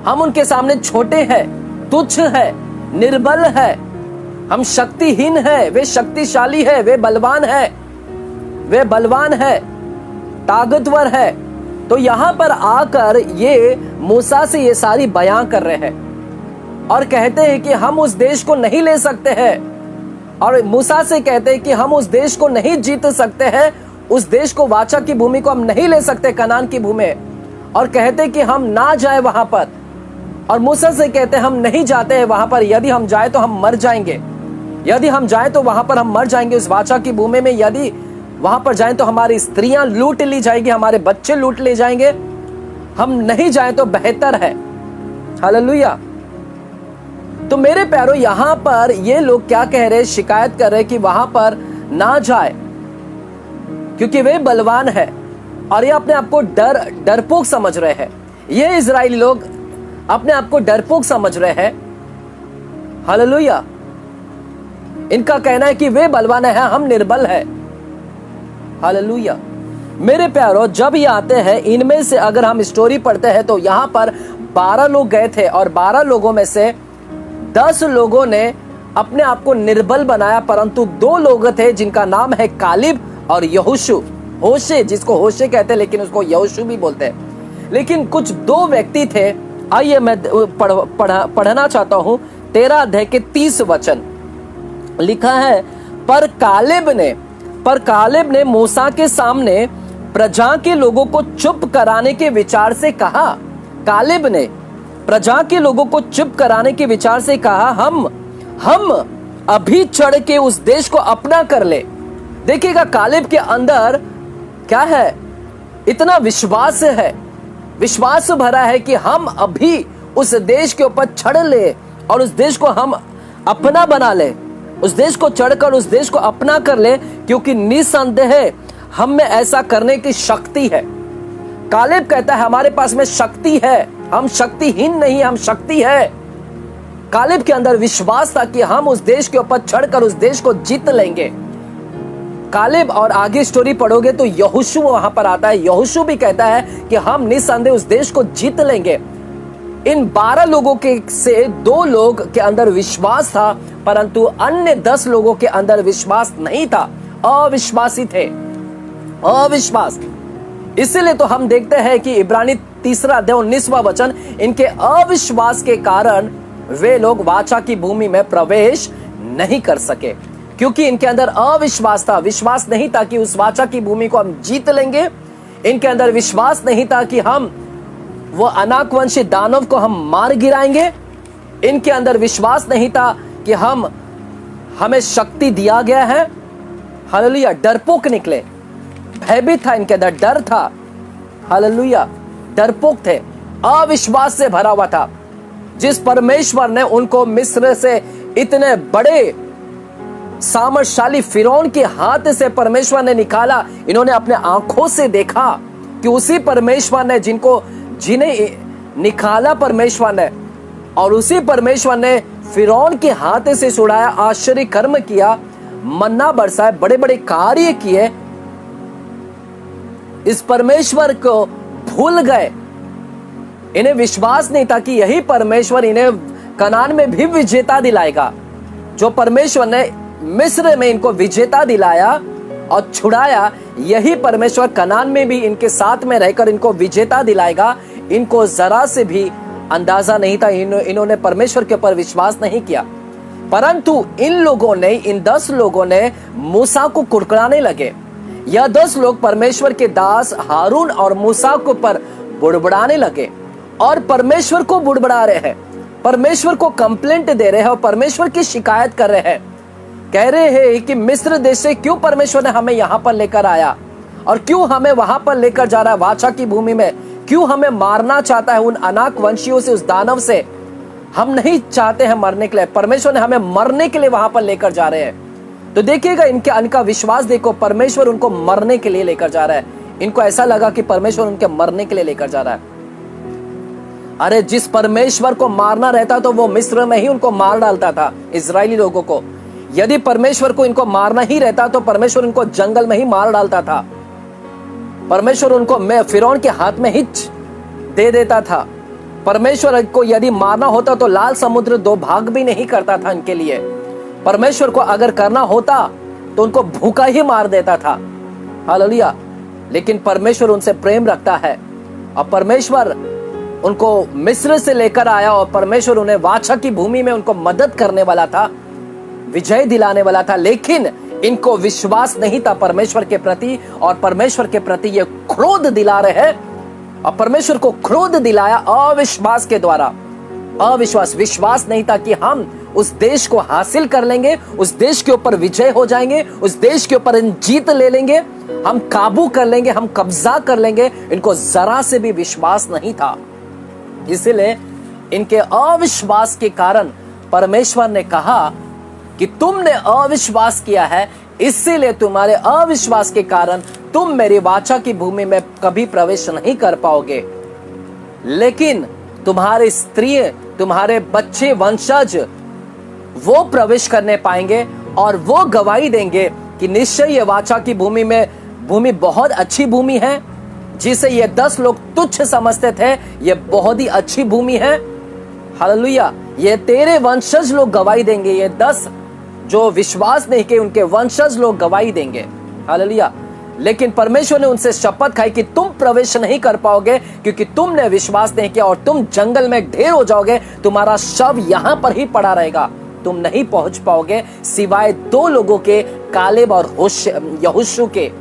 Speaker 1: हम उनके सामने छोटे हैं, तुच्छ है, निर्बल है, हम शक्तिहीन है, वे शक्तिशाली है, वे बलवान है, ताकतवर है। तो यहां पर आकर ये मूसा से ये सारी बयां कर रहे हैं और कहते हैं कि हम उस देश को नहीं ले सकते हैं। और मूसा से कहते हैं कि हम उस देश को नहीं जीत सकते हैं, उस देश को, वाचा की भूमि को हम नहीं ले सकते, कनान की भूमि। और कहते हैं कि हम ना जाए वहां पर। और मूसा से कहते हैं हम नहीं जाते हैं वहां पर, यदि हम जाए तो हम मर जाएंगे, यदि हम जाए तो वहां पर हम मर जाएंगे उस वाचा की भूमि में। यदि वहां पर जाए तो हमारी स्त्रियां लूट ली जाएगी, हमारे बच्चे लूट ले जाएंगे, हम नहीं जाए तो बेहतर है। हालेलुया। तो मेरे प्यारो, यहां पर ये लोग क्या कह रहे हैं? शिकायत कर रहे हैं कि वहां पर ना जाए क्योंकि वे बलवान है और ये अपने आप को डरपोक समझ रहे हैं। ये इजरायली लोग अपने आप को डरपोक समझ रहे हैं। हालेलुया। इनका कहना है कि वे बलवान है, हम निर्बल है। हालेलुया। मेरे प्यारो, जब ये आते हैं, इनमें से अगर हम स्टोरी पढ़ते हैं तो यहां पर 12 लोग गए थे और 12 लोगों में से 10 लोगों ने अपने आप को निर्बल बनाया, परंतु 2 लोग थे जिनका नाम है कालिब और यहोशू, होशे, जिसको होशे कहते हैं लेकिन उसको यहोशू भी बोलते हैं। लेकिन कुछ 2 व्यक्ति थे। आइए मैं पढ़ना चाहता हूं 13 अध्याय के 30 वचन। लिखा है, पर कालेब ने मूसा के सामने प्रजा के लोगों को चुप कराने के विचार से कहा। कालेब ने प्रजा के लोगों को चुप कराने के विचार से कहा, हम अभी चढ़ के उस देश को अपना कर ले। देखिएगा, कालेब के अंदर क्या है? इतना विश्वास है, विश्वास भरा है कि हम अभी उस देश के ऊपर चढ़ ले और उस देश को हम अपना बना ले, उस देश को चढ़कर उस देश को अपना कर ले, क्योंकि निसंदेह हम में ऐसा करने की शक्ति है। कालेब कहता है हमारे पास में शक्ति है, हम शक्तिहीन नहीं, हम शक्ति है। कालेब के अंदर विश्वास था कि हम उस देश के ऊपर चढ़कर उस देश को जीत लेंगे। कालेब, और आगे स्टोरी पढ़ोगे तो यहोशू वहां पर आता है। यहोशू भी कहता है कि हम निसंदेह उस देश को जीत लेंगे। इन 12 लोगों के से 2 लोग के अंदर विश्वास था, परंतु अन्य 10 लोगों के अंदर विश्वास नहीं था, अविश्वासी थे, अविश्वास। इसीलिए तो हम देखते हैं कि इब्रानी 3 अध्याय 19वां वचन, इनके अविश्वास के कारण वे लोग वाचा की भूमि में प्रवेश नहीं कर सके, क्योंकि इनके अंदर अविश्वास था, विश्वास नहीं था कि उस वाचा की भूमि को हम जीत लेंगे। इनके अंदर विश्वास नहीं था कि हम वो अनाकवंशी दानव को हम मार गिराएंगे। इनके अंदर विश्वास नहीं था कि हमें शक्ति दिया गया है। हालेलुया। डरपोक निकले, भयभीत था, इनके अंदर डर था। हालेलुया। डरपोक थे, अविश्वास से भरा हुआ था। जिस परमेश्वर ने उनको मिस्र से इतने बड़े सामर्थशाली फिरौन के हाथ से परमेश्वर ने निकाला, इन्होंने अपने आंखों से देखा कि उसी परमेश्वर ने जिन्हें निकाला परमेश्वर ने, और उसी परमेश्वर ने फिरौन के हाथ से छुड़ाया, आश्चर्य कर्म किया, मन्ना बरसाए, बड़े बड़े कार्य किए। इस परमेश्वर को भूल गए। इन्हें विश्वास नहीं था कि यही परमेश्वर इन्हें कनान में भी विजेता दिलाएगा। जो परमेश्वर ने मिस्र में इनको विजेता दिलाया और छुड़ाया, यही परमेश्वर कनान में भी इनके साथ में रहकर इनको विजेता दिलाएगा। इनको जरा से भी अंदाजा नहीं था। इन्होंने परमेश्वर के ऊपर विश्वास नहीं किया। परंतु इन 10 लोगों ने मूसा को कुड़कुड़ाने लगे। यह 10 लोग परमेश्वर के दास हारून और मूसा को पर बुड़बुड़ाने लगे और परमेश्वर को बुड़बुड़ा रहे हैं, परमेश्वर को कंप्लेंट दे रहे हैं और परमेश्वर की शिकायत कर रहे हैं। कह रहे हैं कि मिस्र देश से क्यों परमेश्वर ने हमें यहां पर लेकर आया और क्यों हमें वहां पर लेकर जा रहा है, वाचा की भूमि में क्यों हमें मारना चाहता है, उन अनाक वंशियों से, उस दानव से। हम नहीं चाहते हैं मरने के लिए, परमेश्वर ने हमें मरने के लिए वहां पर लेकर जा रहे हैं। तो देखिएगा इनका विश्वास देखो, परमेश्वर उनको मरने के लिए लेकर जा रहा है। इनको ऐसा लगा कि परमेश्वर उनके मरने के लिए लेकर जा रहा है। अरे जिस परमेश्वर को मारना रहता तो वो मिस्र में ही उनको मार डालता था, इजरायली लोगों को। यदि परमेश्वर को इनको मारना ही रहता तो परमेश्वर इनको जंगल में ही मार डालता था। परमेश्वर उनको फिरौन के हाथ में ही दे देता था। परमेश्वर को यदि मारना होता तो लाल समुद्र 2 भाग भी नहीं करता था इनके लिए। परमेश्वर को अगर करना होता तो उनको भूखा ही मार देता था। हालेलुया। लेकिन परमेश्वर उनसे प्रेम रखता है और परमेश्वर उनको मिस्र से लेकर आया और परमेश्वर उन्हें वाचा की भूमि में उनको मदद करने वाला था, विजय दिलाने वाला था। लेकिन इनको विश्वास नहीं था परमेश्वर के प्रति और परमेश्वर के प्रति ये क्रोध दिला रहे हैं और परमेश्वर को क्रोध दिलाया अविश्वास के द्वारा। विश्वास नहीं था कि हम उस देश को हासिल कर लेंगे, उस देश के ऊपर विजय हो जाएंगे, उस देश के ऊपर जीत ले लेंगे, हम काबू कर लेंगे, हम कब्जा कर लेंगे। इनको जरा से भी विश्वास नहीं था। इसलिए इनके अविश्वास के कारण परमेश्वर ने कहा कि तुमने अविश्वास किया है, इसीलिए तुम्हारे अविश्वास के कारण तुम मेरी वाचा की भूमि में कभी प्रवेश नहीं कर पाओगे। लेकिन तुम्हारे स्त्री, तुम्हारे बच्चे, वंशज वो प्रवेश करने पाएंगे और वो गवाही देंगे कि निश्चय ये वाचा की भूमि बहुत अच्छी भूमि है, जिसे ये 10 लोग तुच्छ समझते थे, ये बहुत ही अच्छी भूमि है। हालेलुया। ये तेरे वंशज लोग गवाही देंगे, ये 10 जो विश्वास नहीं किए उनके वंशज लोग गवाही देंगे। हालेलुया। लेकिन परमेश्वर ने उनसे शपथ खाई कि तुम प्रवेश नहीं कर पाओगे क्योंकि तुमने विश्वास नहीं किया और तुम जंगल में ढेर हो जाओगे, तुम्हारा शव यहां पर ही पड़ा रहेगा, तुम नहीं पहुंच पाओगे सिवाय 2 लोगों के, कालेब और यहोशू के।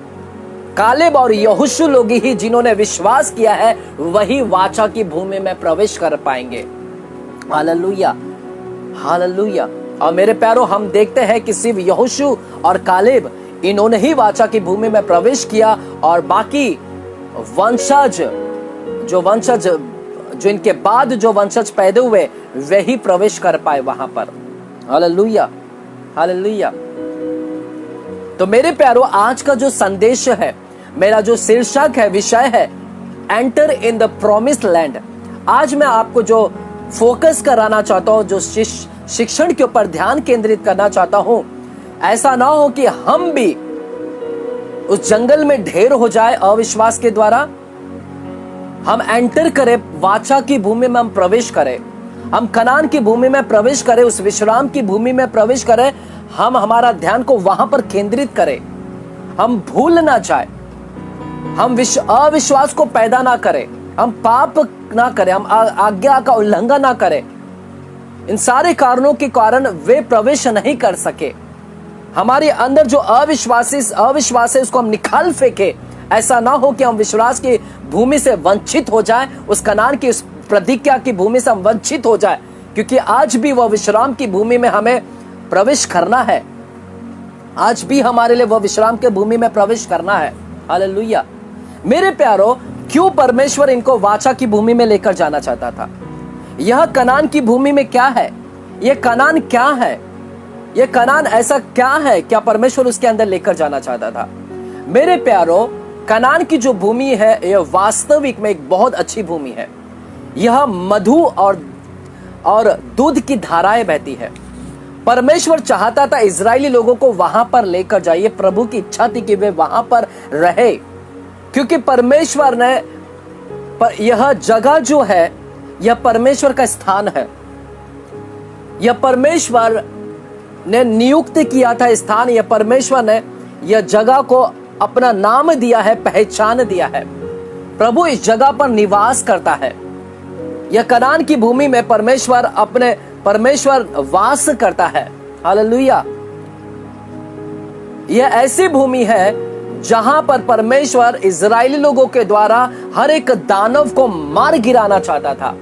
Speaker 1: कालेब और यहोशू लोग ही जिन्होंने विश्वास किया है वही वाचा की भूमि में प्रवेश कर पाएंगे। Hallelujah, hallelujah. और मेरे प्यारों, हम देखते हैं कि सिर्फ यहोशू और कालेब इन्होंने ही वाचा की भूमि में प्रवेश किया और बाकी वंशज जो इनके बाद जो वंशज पैदा हुए वे ही प्रवेश कर पाए वहां पर। Hallelujah, hallelujah. तो मेरे प्यारों, आज का जो संदेश है, मेरा जो शीर्षक है, विषय है enter in the promised land. आज मैं आपको जो फोकस कराना चाहता हूं, जो शिक्षण के ऊपर ध्यान केंद्रित करना चाहता हूं, ऐसा ना हो कि हम भी उस जंगल में ढेर हो जाए अविश्वास के द्वारा। हम एंटर करें, वाचा की भूमि में हम प्रवेश करें, हम कनान की भूमि में प्रवेश करें, उस विश्राम की भूमि में प्रवेश करें। हम हमारा ध्यान को वहां पर केंद्रित करें, हम भूल ना जाए, हम अविश्वास को पैदा ना करें, हम पाप ना करें, हम आज्ञा का उल्लंघन ना करें। इन सारे कारणों के कारण वे प्रवेश नहीं कर सके। हमारे अंदर जो अविश्वास है उसको हम निकाल फेंके। ऐसा ना हो कि हम विश्वास की भूमि से वंचित हो जाए, उस कनान की उस प्रतिज्ञा की भूमि से हम वंचित हो जाए, क्योंकि आज भी वह विश्राम की भूमि में हमें प्रवेश करना है। आज भी हमारे लिए वह विश्राम के भूमि में प्रवेश करना है। हालेलुया। मेरे प्यारो, क्यों परमेश्वर इनको वाचा की भूमि में लेकर जाना चाहता था? यह कनान की भूमि में क्या है? यह कनान क्या है? यह कनान ऐसा क्या है? क्या परमेश्वर उसके अंदर लेकर जाना चाहता था? मेरे प्यारो, कनान की जो भूमि है यह वास्तविक में एक बहुत अच्छी भूमि है। यह मधु और दूध की धाराएं बहती है। परमेश्वर चाहता था इजरायली लोगों को वहां पर लेकर जाइए। प्रभु की इच्छा थी कि वे वहां पर रहे, क्योंकि परमेश्वर ने यह जगह जो है यह परमेश्वर का स्थान है। यह परमेश्वर ने नियुक्त किया था स्थान। यह परमेश्वर ने यह जगह को अपना नाम दिया है, पहचान दिया है। प्रभु इस जगह पर निवास करता है। यह कनान की भूमि में परमेश्वर वास करता है। हालेलुया। यह ऐसी भूमि है जहां पर परमेश्वर इजरायली लोगों के द्वारा हर एक दानव को मार गिराना चाहता था,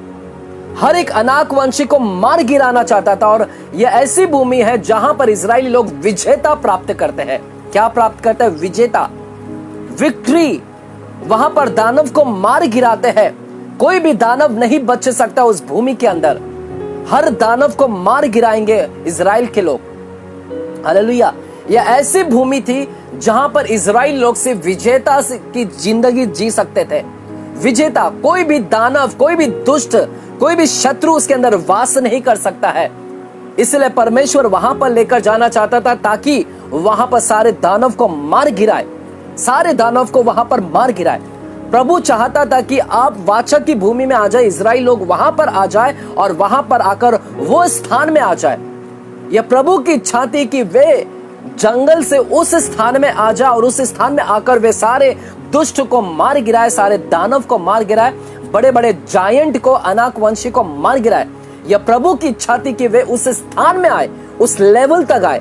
Speaker 1: हर एक अनाकवंशी को मार गिराना चाहता था। और यह ऐसी भूमि है जहां पर इजरायली लोग विजेता प्राप्त करते हैं। क्या प्राप्त करते हैं? विजेता, विक्ट्री। वहां पर दानव को मार गिराते हैं। कोई भी दानव नहीं बच सकता उस भूमि के अंदर। हर दानव को मार गिराएंगे इजराइल के लोग। हालेलुया। यह ऐसी भूमि थी जहां पर इजराइल लोग सिर्फ विजेता की जिंदगी जी सकते थे। विजेता, कोई भी दानव, कोई भी दुष्ट, कोई भी शत्रु उसके अंदर वास नहीं कर सकता है। इसलिए परमेश्वर वहां पर लेकर जाना चाहता था ताकि वहां पर सारे दानव को मार गिराए, सारे दानव को वहां पर मार गिराए। प्रभु चाहता था कि आप वाचा की भूमि में आ जाए, इजराइल लोग वहां पर आ जाए और वहां पर आकर वो स्थान में आ जाए। यह प्रभु की इच्छा थी कि वे जंगल से उस स्थान में आ जाए और उस स्थान में आकर वे सारे दुष्ट को मार गिराए, सारे दानव को मार गिराए, बड़े बड़े जायंट को, अनाकवंशी को मार गिराए। यह प्रभु की इच्छा थी कि वे उस स्थान में आए, उस लेवल तक आए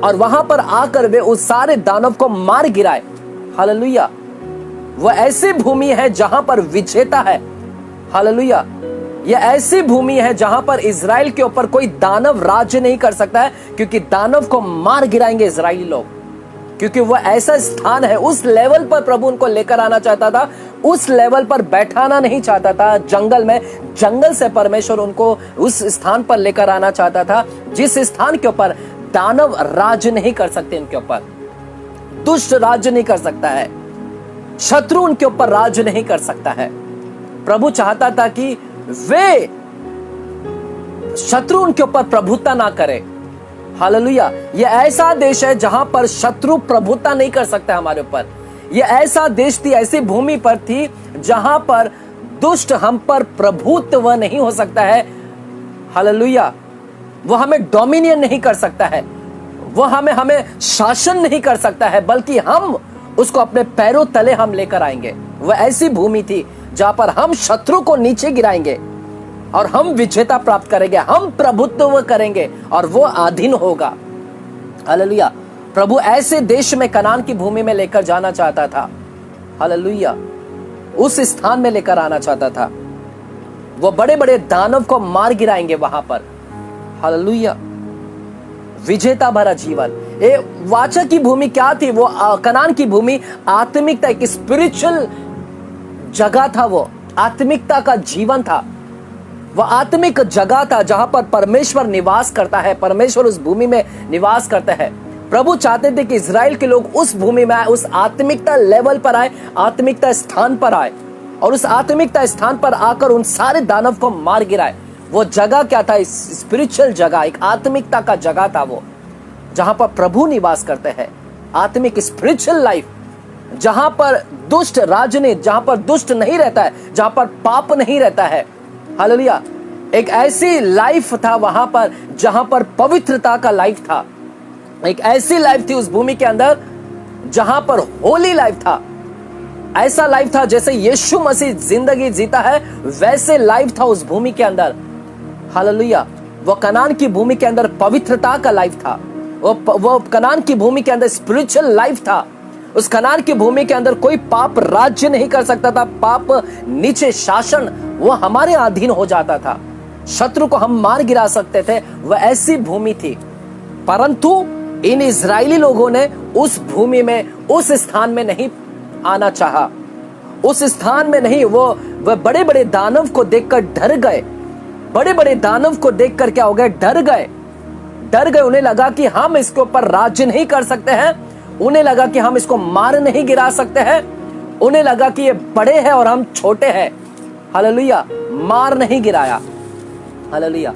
Speaker 1: और वहां पर आकर वे उस सारे दानव को मार गिराए। हालेलुया। वह ऐसी भूमि है जहां पर विजेता है। हालेलुया। यह ऐसी भूमि है जहां पर इजराइल के ऊपर कोई दानव राज्य नहीं कर सकता है, क्योंकि दानव को मार गिराएंगे इजरायली लोग, क्योंकि वह ऐसा स्थान है। उस लेवल पर प्रभु उनको लेकर आना चाहता था, उस लेवल पर बैठाना नहीं चाहता था जंगल में। जंगल से परमेश्वर उनको उस स्थान पर लेकर आना चाहता था जिस स्थान के ऊपर दानव राज्य नहीं कर सकते, इनके ऊपर दुष्ट राज्य नहीं कर सकता है, शत्रु उनके ऊपर राज्य नहीं कर सकता है। प्रभु चाहता था कि वे शत्रु उनके ऊपर प्रभुता ना करे। हालेलुया। यह ऐसा देश है जहां पर शत्रु प्रभुता नहीं कर सकता हमारे ऊपर। यह ऐसा देश थी, ऐसी भूमि पर थी जहां पर दुष्ट हम पर प्रभुत्व नहीं हो सकता है। हालेलुया। वो हमें डोमिनियन नहीं कर सकता है, वो हमें शासन नहीं कर सकता है, बल्कि हम उसको अपने पैरों तले हम लेकर आएंगे। वह ऐसी भूमि थी जहां पर हम शत्रु को नीचे गिराएंगे और हम विजेता प्राप्त करेंगे, हम प्रभुत्व करेंगे और वो अधीन होगा। हालेलुया। प्रभु ऐसे देश में, कनान की भूमि में लेकर जाना चाहता था। हालेलुया। उस स्थान में लेकर आना चाहता था। वो बड़े बड़े दानव को मार गिराएंगे वहां पर। हालेलुया। विजेता भरा जीवन। ये वाचा की भूमि क्या थी? वो कनान की भूमि आत्मिकता, एक स्पिरिचुअल जगह था। वो आत्मिकता का जीवन था। वह आत्मिक जगह था जहां पर परमेश्वर निवास करता है। परमेश्वर उस भूमि में निवास करता है। प्रभु चाहते थे कि इजराइल के लोग उस भूमि में आए, उस आत्मिकता लेवल पर आए, आत्मिकता स्थान पर आए और उस आत्मिकता स्थान पर आकर उन सारे दानव को मार गिराए। वो जगह क्या था? स्पिरिचुअल जगह, एक आत्मिकता का जगह था वो, जहां पर प्रभु निवास करते हैं। आत्मिक स्पिरिचुअल लाइफ, जहां पर दुष्ट राज्य नहीं, जहां पर दुष्ट नहीं रहता है, जहां पर पाप नहीं रहता है। हालेलुया। एक ऐसी लाइफ था वहां पर जहां पर पवित्रता का लाइफ था। एक ऐसी लाइफ थी उस भूमि के अंदर जहां पर होली लाइफ था। ऐसा लाइफ था जैसे यीशु मसीह जिंदगी जीता है, वैसे लाइफ था उस भूमि के अंदर। हालेलुया। वो कनान की भूमि के अंदर पवित्रता का लाइफ था, वो कनान की भूमि के अंदर स्पिरिचुअल लाइफ था। उस कनान की भूमि के अंदर कोई पाप राज्य नहीं कर सकता था। पाप नीचे शासन वो हमारे अधीन हो जाता था। शत्रु को हम मार गिरा सकते थे। वह ऐसी भूमि थी, परंतु इन इजरायली लोगों ने उस भूमि में, उस स्थान में नहीं आना चाहा। उस स्थान में नहीं, वो बड़े बड़े दानव को देखकर डर गए। बड़े बड़े दानव को देखकर क्या हो गए? डर गए। उन्हें लगा कि हम इसके ऊपर राज्य नहीं कर सकते हैं। उन्हें लगा कि हम इसको मार नहीं गिरा सकते हैं। उन्हें लगा कि ये बड़े हैं और हम छोटे हैं। हालेलुया। मार नहीं गिराया। हालेलुया।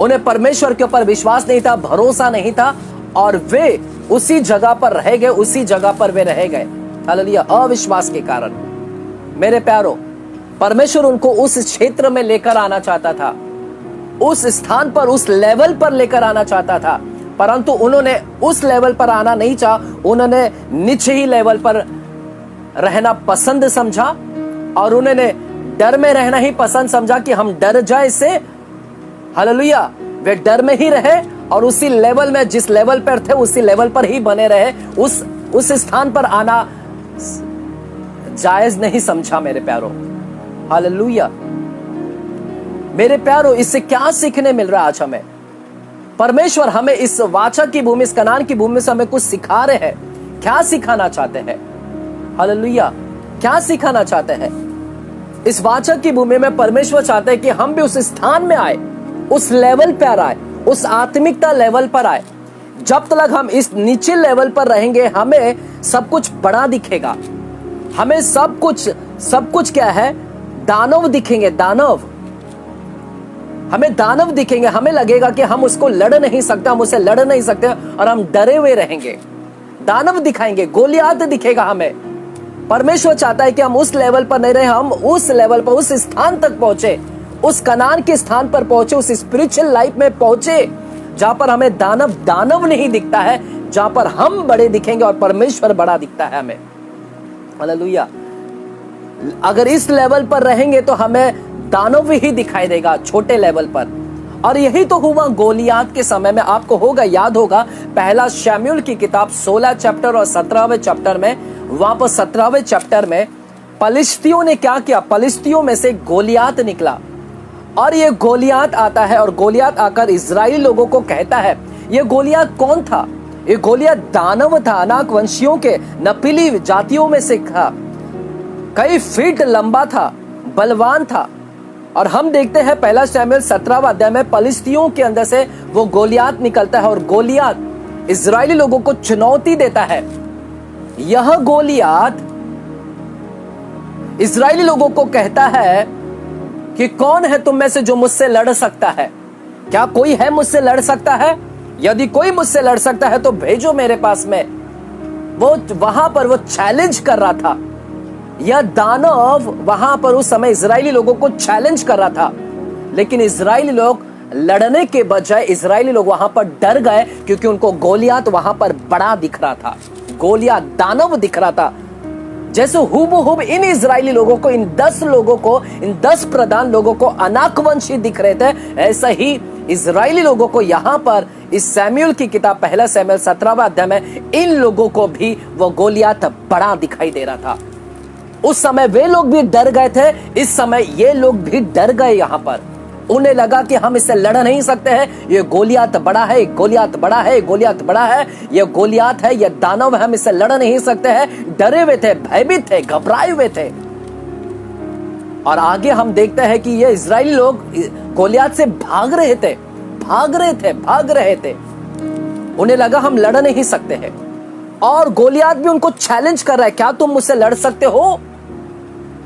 Speaker 1: उन्हें परमेश्वर के ऊपर विश्वास नहीं था, भरोसा नहीं था, और वे उसी जगह पर रह गए। उसी जगह पर वे रह गए। हालेलुया। अविश्वास के कारण। मेरे प्यारो, परमेश्वर उनको उस क्षेत्र में लेकर आना चाहता था, उस स्थान पर, उस लेवल पर लेकर आना चाहता था, परंतु उन्होंने उस लेवल पर आना नहीं चाहा। उन्होंने नीचे ही लेवल पर रहना पसंद समझा, और उन्होंने डर में रहना ही पसंद समझा कि हम डर जाए इससे। हालेलुया। वे डर में ही रहे और उसी लेवल में, जिस लेवल पर थे उसी लेवल पर ही बने रहे। उस स्थान पर आना जायज नहीं समझा मेरे प्यारो। हालेलुया। मेरे प्यारो, इससे क्या सीखने मिल रहा है आज हमें? परमेश्वर हमें इस वाचा की भूमि, इस कनान की भूमि से हमें कुछ सिखा रहे हैं। क्या सिखाना चाहते हैं? हालेलुया। क्या सिखाना चाहते हैं? इस वाचा की भूमि में परमेश्वर चाहते हैं कि हम भी उस स्थान में आए, उस लेवल पर आए, उस आत्मिकता लेवल पर आए। जब तक हम इस नीचे लेवल पर रहेंगे, हमें सब कुछ बड़ा दिखेगा। हमें सब कुछ क्या है? दानव दिखेंगे। दानव, हमें दानव दिखेंगे। हमें लगेगा कि हम उसको लड़ नहीं सकते, हम उसे लड़ नहीं सकते, और हम डरे हुए रहेंगे। दानव दिखाएंगे, गोलियात दिखेगा हमें। परमेश्वर चाहता है कि हम उस लेवल पर नहीं रहे, हम उस लेवल पर, उस स्थान तक पहुंचे, उस कनान के स्थान पर पहुंचे, उस स्पिरिचुअल लाइफ में पहुंचे जहां पर हमें दानव नहीं दिखता है, जहां पर हम बड़े दिखेंगे और परमेश्वर बड़ा दिखता है हमें। हालेलुया। अगर इस लेवल पर रहेंगे तो हमें दानव ही दिखाई देगा, छोटे लेवल पर। और यही तो हुआ गोलियात के समय में। आपको याद होगा पहला शमूएल की किताब 16 चैप्टर और 17वें चैप्टर में, वहां पर 17वें चैप्टर में पलिश्तियों ने क्या किया? पलिश्तियों में से गोलियात निकला, और ये गोलियात आता है, और गोलियात आकर इजरायली लोगों को कहता है। ये गोलियात कौन था? ये गोलियात दानव था, अनाक वंशियों के, नपीली जातियों में से था, कई फीट लंबा था, बलवान था। और हम देखते हैं पहला शमूएल 17वां अध्याय में पलिश्तियों के अंदर से वो गोलियात निकलता है, और गोलियात इजरायली लोगों को चुनौती देता है। यह गोलियात इजरायली लोगों को कहता है कि कौन है तुम में से जो मुझसे लड़ सकता है? क्या कोई है मुझसे लड़ सकता है? यदि कोई मुझसे लड़ सकता है तो भेजो मेरे पास में। वो वहां पर वो चैलेंज कर रहा था। यह दानव वहां पर उस समय इजरायली लोगों को चैलेंज कर रहा था, लेकिन इजरायली लोग लड़ने के बजाय इजरायली लोग वहां पर डर गए, क्योंकि उनको गोलियात वहां पर बड़ा दिख रहा था। गोलियात दानव दिख रहा था। जैसे हुबहुब इन इजरायली लोगों को, इन 10 लोगों को, इन 10 प्रधान लोगों को अनाकवंशी दिख रहे थे, ऐसा ही इजरायली लोगों को यहां पर इस शमूएल की किताब पहला शमूएल 17वां अध्याय में इन लोगों को भी वो गोलियात बड़ा दिखाई दे रहा था। उस समय वे लोग भी डर गए थे, इस समय ये लोग भी डर गए। यहां पर उन्हें लगा कि हम इससे लड़ नहीं सकते हैं, ये गोलियात बड़ा है, गोलियात बड़ा है, गोलियात बड़ा है, ये गोलियात है, ये दानव है, हम इससे लड़ नहीं सकते हैं। डरे हुए थे, भयभीत थे, घबराए हुए थे। और आगे हम देखते हैं कि ये इजरायली लोग गोलियात से भाग रहे थे। उन्हें लगा हम लड़ नहीं सकते हैं, और गोलियात भी उनको चैलेंज कर रहा है, क्या तुम मुझसे लड़ सकते हो?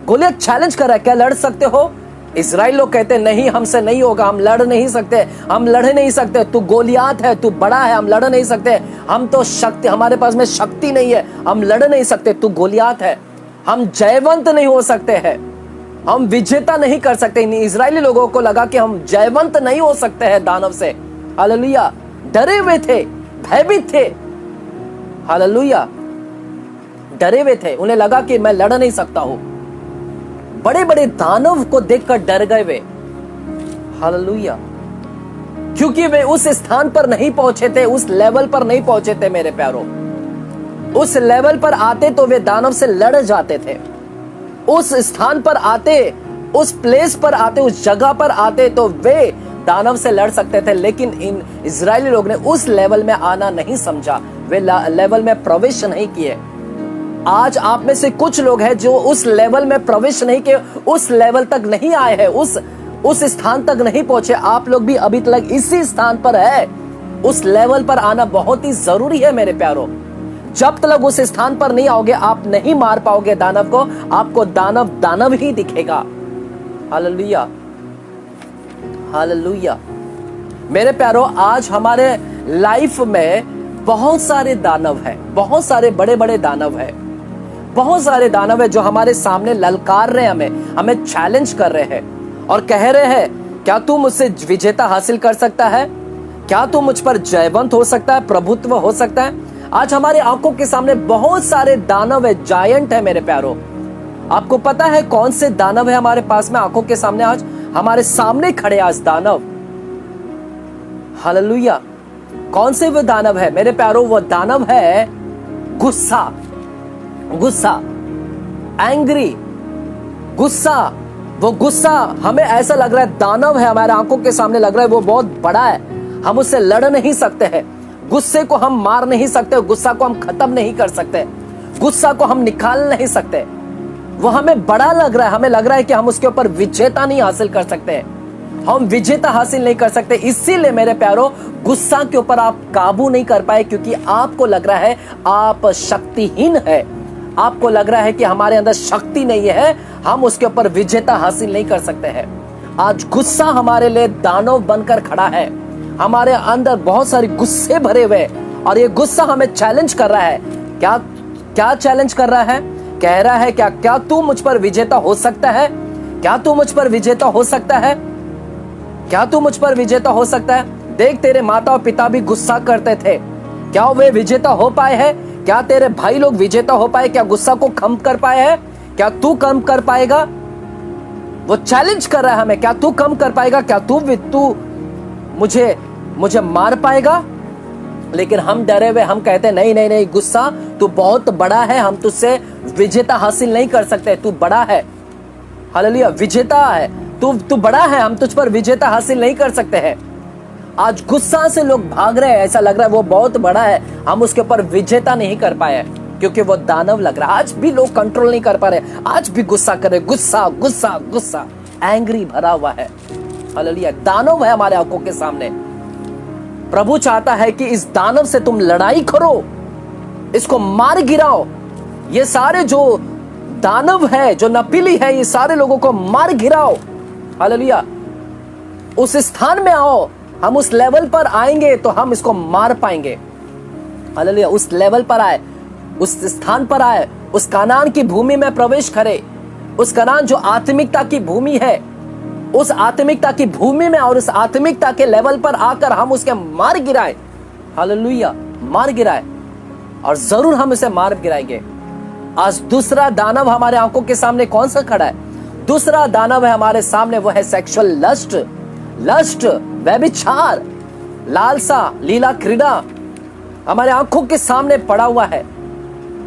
Speaker 1: गोलियात चैलेंज कर रहा है, क्या लड़ सकते हो? इजराइल लोग कहते नहीं, हमसे नहीं होगा, हम लड़ नहीं सकते, हम लड़ नहीं सकते, तू गोलियात है, तू बड़ा है, हम लड़ नहीं सकते, हम तो शक्ति, हमारे पास में शक्ति नहीं है, हम लड़ नहीं सकते, तू गोलियात है, हम जयवंत नहीं हो सकते हैं, हम विजेता नहीं कर सकते। इन इजरायली लोगों को लगा कि हम जयवंत नहीं हो सकते हैं दानव से। हालेलुया। डरे हुए थे, भयभीत थे। हालेलुया। डरे हुए थे, उन्हें लगा कि मैं लड़ नहीं सकता हूं। बड़े बड़े दानव को देखकर डर गए वे। हालेलुया। क्योंकि वे उस स्थान पर नहीं पहुंचे थे, उस लेवल पर नहीं पहुंचे थे मेरे प्यारों। उस लेवल पर आते तो वे दानव से लड़ जाते थे। उस स्थान पर आते, उस प्लेस पर आते, उस जगह पर आते तो वे दानव से लड़ सकते थे। लेकिन इन इजरायली लोग ने उस लेवल में आना नहीं समझा, वे लेवल में प्रवेश नहीं किए। आज आप में से कुछ लोग हैं जो उस लेवल में प्रवेश नहीं किए, उस लेवल तक नहीं आए हैं, उस स्थान तक नहीं पहुंचे। आप लोग भी अभी तक इसी स्थान पर है। उस लेवल पर आना बहुत ही जरूरी है मेरे प्यारों। जब तक उस स्थान पर नहीं आओगे, आप नहीं मार पाओगे दानव को। आपको दानव दानव ही दिखेगा। Hallelujah, hallelujah. मेरे प्यारों, आज हमारे लाइफ में बहुत सारे दानव हैं, बहुत सारे बड़े बड़े दानव हैं, बहुत सारे दानव हैं जो हमारे सामने ललकार रहे हैं, हमें चैलेंज कर रहे हैं और कह रहे हैं, क्या तू मुझसे विजेता हासिल कर सकता है? क्या तू मुझ पर जयवंत हो सकता है, प्रभुत्व हो सकता है? आज हमारे आंखों के सामने बहुत सारे दानव है, जायंट है मेरे प्यारों। आपको पता है कौन से दानव है हमारे पास में, आंखों के सामने? आज हमारे सामने खड़े आज दानव। हालेलुया। कौन से वो दानव है मेरे प्यारों? वो दानव है गुस्सा, गुस्सा, एंग्री, गुस्सा। वो गुस्सा हमें ऐसा लग रहा है दानव है, हमारे आंखों के सामने लग रहा है वो बहुत बड़ा है, हम उससे लड़ नहीं सकते हैं, गुस्से को हम मार नहीं सकते, गुस्सा को हम खत्म नहीं कर सकते, गुस्सा को हम निकाल नहीं सकते। वो हमें बड़ा लग रहा है, हमें लग रहा है कि हम उसके ऊपर विजेता नहीं हासिल कर सकते, हम विजेता हासिल नहीं कर सकते। इसीलिए मेरे प्यारों, गुस्सा के ऊपर आप काबू नहीं कर पाए, क्योंकि आपको लग रहा है आप शक्तिहीन है, आपको लग रहा है कि हमारे अंदर शक्ति नहीं है, हम उसके ऊपर विजेता हासिल नहीं कर सकते हैं। आज गुस्सा हमारे लिए दानव बनकर खड़ा है, हमारे अंदर बहुत सारे गुस्से भरे हुए, और ये गुस्सा हमें चैलेंज कर रहा है। क्या क्या चैलेंज कर रहा है? कह रहा है क्या तू मुझ पर विजेता हो सकता है? क्या तू मुझ पर विजेता हो सकता है? क्या तू मुझ पर विजेता हो सकता है? देख, तेरे माता और पिता भी गुस्सा करते थे, क्या वे विजेता हो पाए हैं? क्या तेरे भाई लोग विजेता हो पाए? क्या गुस्सा को कम कर पाए हैं? क्या तू कम कर पाएगा? वो चैलेंज कर रहा है हमें, क्या तू कम कर पाएगा? क्या तू मुझे मार पाएगा? लेकिन हम डरे हुए, हम कहते हैं नहीं, गुस्सा तू बहुत बड़ा है, हम तुझसे विजेता हासिल नहीं कर सकते, तू बड़ा है। हालेलुया, विजेता है तू बड़ा है, हम तुझ पर विजेता हासिल नहीं कर सकते हैं। आज गुस्सा से लोग भाग रहे हैं, ऐसा लग रहा है वो बहुत बड़ा है, हम उसके ऊपर विजेता नहीं कर पाए, क्योंकि वो दानव लग रहा है। आज भी लोग कंट्रोल नहीं कर पा रहे, आज भी गुस्सा कर रहे, गुस्सा गुस्सा गुस्सा, एंग्री भरा हुआ है। हालेलुया, दानव है हमारे आंखों के सामने। प्रभु चाहता है कि इस दानव से तुम लड़ाई करो, इसको मार गिराओ। ये सारे जो दानव है, जो नपीली है, ये सारे लोगों को मार गिराओ। हालेलुया, उस स्थान में आओ, हम उस लेवल पर आएंगे तो हम इसको मार पाएंगे। हालेलुया, उस लेवल पर आए, उस स्थान पर आए, उस कनान की भूमि में प्रवेश करे, उस कनान जो आत्मिकता की भूमि है, उस आत्मिकता की भूमि में और उस आत्मिकता के लेवल पर आकर हम उसके मार गिराए। हालेलुया, मार गिराए, और जरूर हम उसे मार गिराएंगे। आज दूसरा दानव हमारे आंखों के सामने कौन सा खड़ा है? दूसरा दानव है हमारे सामने, वो है सेक्सुअल लस्ट, लस्ट, व्यभिचार, लालसा, लीला क्रीड़ा हमारे आंखों के सामने पड़ा हुआ है।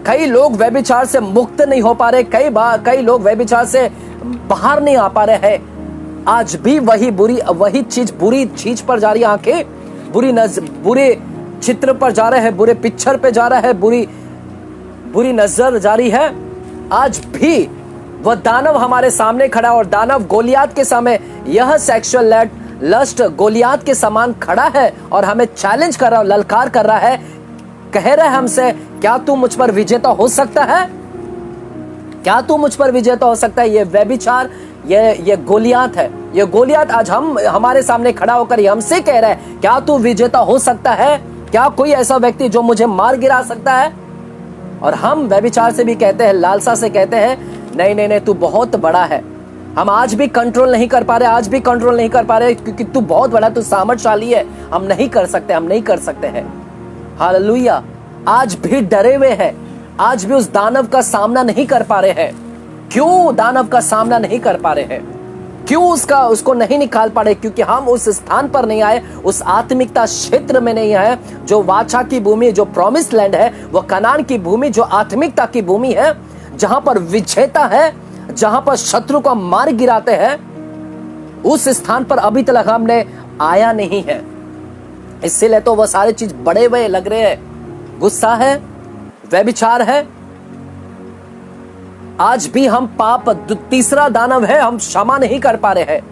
Speaker 1: कई लोग व्यभिचार से मुक्त नहीं हो पा रहे, कई लोग व्यभिचार से बाहर नहीं आ पा रहे हैं। आज भी वही बुरी चीज पर जा रही है, आंखें बुरे चित्र पर जा रहे हैं, बुरे पिक्चर पे जा रहा है, बुरी नजर जा रही है। आज भी वह दानव हमारे सामने खड़ा, और दानव गोलियात के सामने यह सेक्सुअल लस्ट गोलियात के समान खड़ा है और हमें चैलेंज कर रहा है, ललकार कर रहा है, कह रहा है हमसे, क्या तू मुझ पर विजेता हो सकता है? क्या तू मुझ पर विजेता हो सकता है? ये व्यभिचार, ये गोलियात है, ये गोलियात आज हमारे सामने खड़ा होकर हमसे कह रहा है, क्या तू विजेता हो सकता है? क्या कोई ऐसा व्यक्ति जो मुझे मार गिरा सकता है? और हम व्यभिचार से भी कहते हैं, लालसा से कहते हैं, नहीं, तू बहुत बड़ा है, हम आज भी कंट्रोल नहीं कर पा रहे, क्योंकि तू बहुत बड़ा, तू सामर्थशाली है, हम नहीं कर सकते हैं। हालेलुया, आज भी डरे हुए हैं, आज भी उस दानव का सामना नहीं कर पा रहे हैं। क्यों दानव का सामना नहीं कर पा रहे हैं? क्यों उसको नहीं निकाल पा रहे? क्योंकि हम उस स्थान पर नहीं आए, उस आत्मिकता क्षेत्र में नहीं आए जो वाचा की भूमि, जो प्रॉमिस लैंड है, वो कनान की भूमि, जो आत्मिकता की भूमि है, जहां पर विजेता है, जहां पर शत्रु को मार गिराते हैं। उस स्थान पर अभी तक हमने आया नहीं है, इसलिए तो वो सारे चीज बड़े हुए लग रहे हैं। गुस्सा है, व्यभिचार है, आज भी हम पाप, तीसरा दानव है, हम क्षमा नहीं कर पा रहे हैं,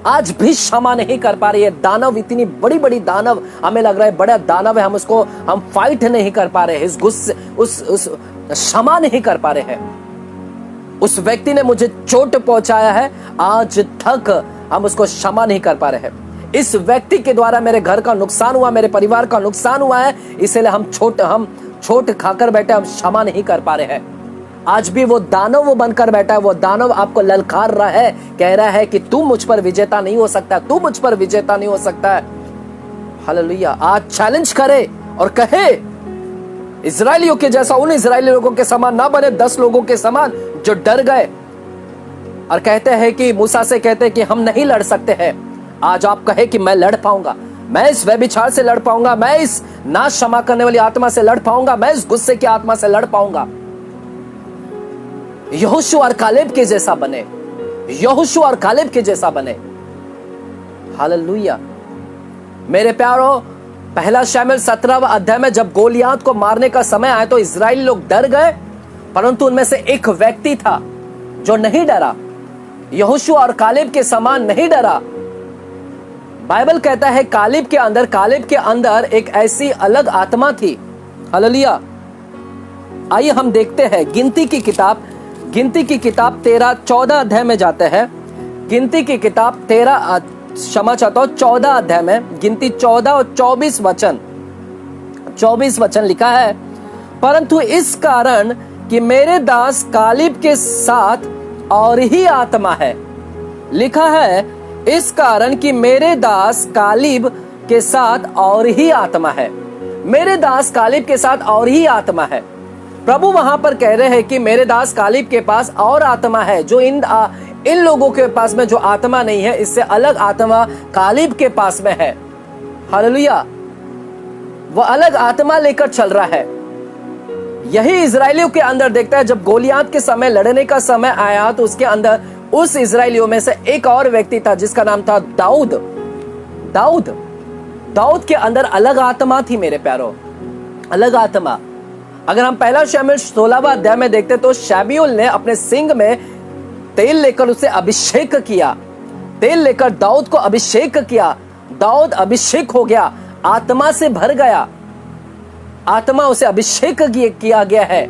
Speaker 1: आज भी क्षमा नहीं कर पा रहे हैं। दानव, इतनी बड़ी बड़ी दानव हमें लग रहा है, बड़ा दानव है, हम फाइट नहीं कर पा रहे हैं, इस गुस्से, उस क्षमा नहीं कर पा रहे हैं। उस व्यक्ति ने मुझे चोट पहुंचाया है, आज तक हम उसको क्षमा नहीं कर पा रहे हैं। इस व्यक्ति के द्वारा मेरे घर का नुकसान हुआ, मेरे परिवार का नुकसान हुआ है, इसलिए हम छोट खाकर बैठे, हम क्षमा नहीं कर पा रहे हैं। आज भी वो दानव बनकर बैठा है, वो दानव आपको ललकार रहा है, कह रहा है कि तू मुझ पर विजेता नहीं हो सकता, तू मुझ पर विजेता नहीं हो सकता है। हालेलुया। आज चैलेंज करे और कहे, इजरायलियों के जैसा, उन इजरायली लोगों के समान ना बने, 10 लोगों के समान जो डर गए और कहते हैं कि मूसा से कहते हैं कि हम नहीं लड़ सकते हैं। आज आप कहे कि मैं लड़ पाऊंगा, मैं इस व्यभिचार से लड़ पाऊंगा, मैं इस नाश क्षमा करने वाली आत्मा से लड़ पाऊंगा, मैं इस गुस्से की आत्मा से लड़ पाऊंगा। यहोशू और कालेब के जैसा बने, यहोशू और कालेब के जैसा बने। हालेलुया। मेरे प्यारो, पहला शमूएल 17वां अध्याय में जब गोलियात को मारने का समय आया तो इजरायली लोग डर गए, परंतु उनमें से एक व्यक्ति था जो नहीं डरा, यहोशू और कालेब के समान नहीं डरा। बाइबल कहता है कालेब के अंदर एक ऐसी अलग आत्मा थी। हालेलुया। आइए हम देखते हैं गिनती की किताब 13-14 अध्याय में जाते हैं। गिनती की किताब 14 अध्याय में गिनती 14 और 24 वचन लिखा है। परंतु इस कारण कि मेरे दास कालेब के साथ और ही आत्मा है, लिखा है इस कारण कि मेरे दास कालेब के साथ और ही आत्मा है, मेरे दास कालेब के साथ और ही आत्मा है। प्रभु वहां पर कह रहे हैं कि मेरे दास कालेब के पास और आत्मा है, जो इन लोगों के पास में जो आत्मा नहीं है, इससे अलग आत्मा कालेब के पास में है। हालेलुया। वो अलग आत्मा लेकर चल रहा है। यही इजरायलियों के अंदर देखता है। जब गोलियात के समय, लड़ने का समय आया, तो उसके अंदर उस इजरायलियों में से एक और व्यक्ति था जिसका नाम था दाऊद के अंदर अलग आत्मा थी मेरे प्यारो, अलग आत्मा। अगर हम पहला शमूएल 16वां अध्याय में देखते तो शमूएल ने अपने सिंग में तेल लेकर उसे अभिषेक किया, तेल लेकर दाऊद को अभिषेक किया। दाऊद अभिषेक हो गया, आत्मा से भर गया, आत्मा उसे अभिषेक किया गया है,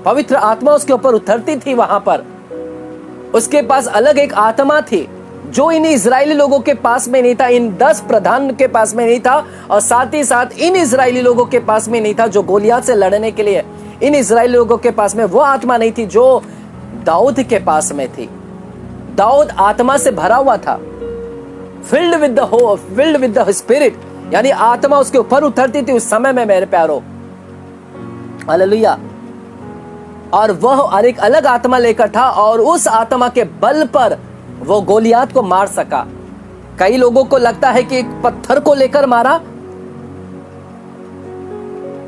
Speaker 1: पवित्र आत्मा उसके ऊपर उतरती थी। वहां पर उसके पास अलग एक आत्मा थी जो इन इजरायली लोगों के पास में नहीं था, इन 10 प्रधान के पास में नहीं था, और साथ ही साथ इन इजरायली लोगों के पास में नहीं था जो गोलियात से लड़ने के लिए। इन इजरायली लोगों के पास में वो आत्मा नहीं थी जो दाऊद के पास में थी। दाऊद आत्मा से भरा हुआ था, फिल्ड विद द स्पिरिट, यानी आत्मा उसके ऊपर उतरती थी उस समय में मेरे प्यारो। हालेलुया। और वह एक अलग आत्मा लेकर था, और उस आत्मा के बल पर वो गोलियात को मार सका। कई लोगों को लगता है कि एक पत्थर को लेकर मारा,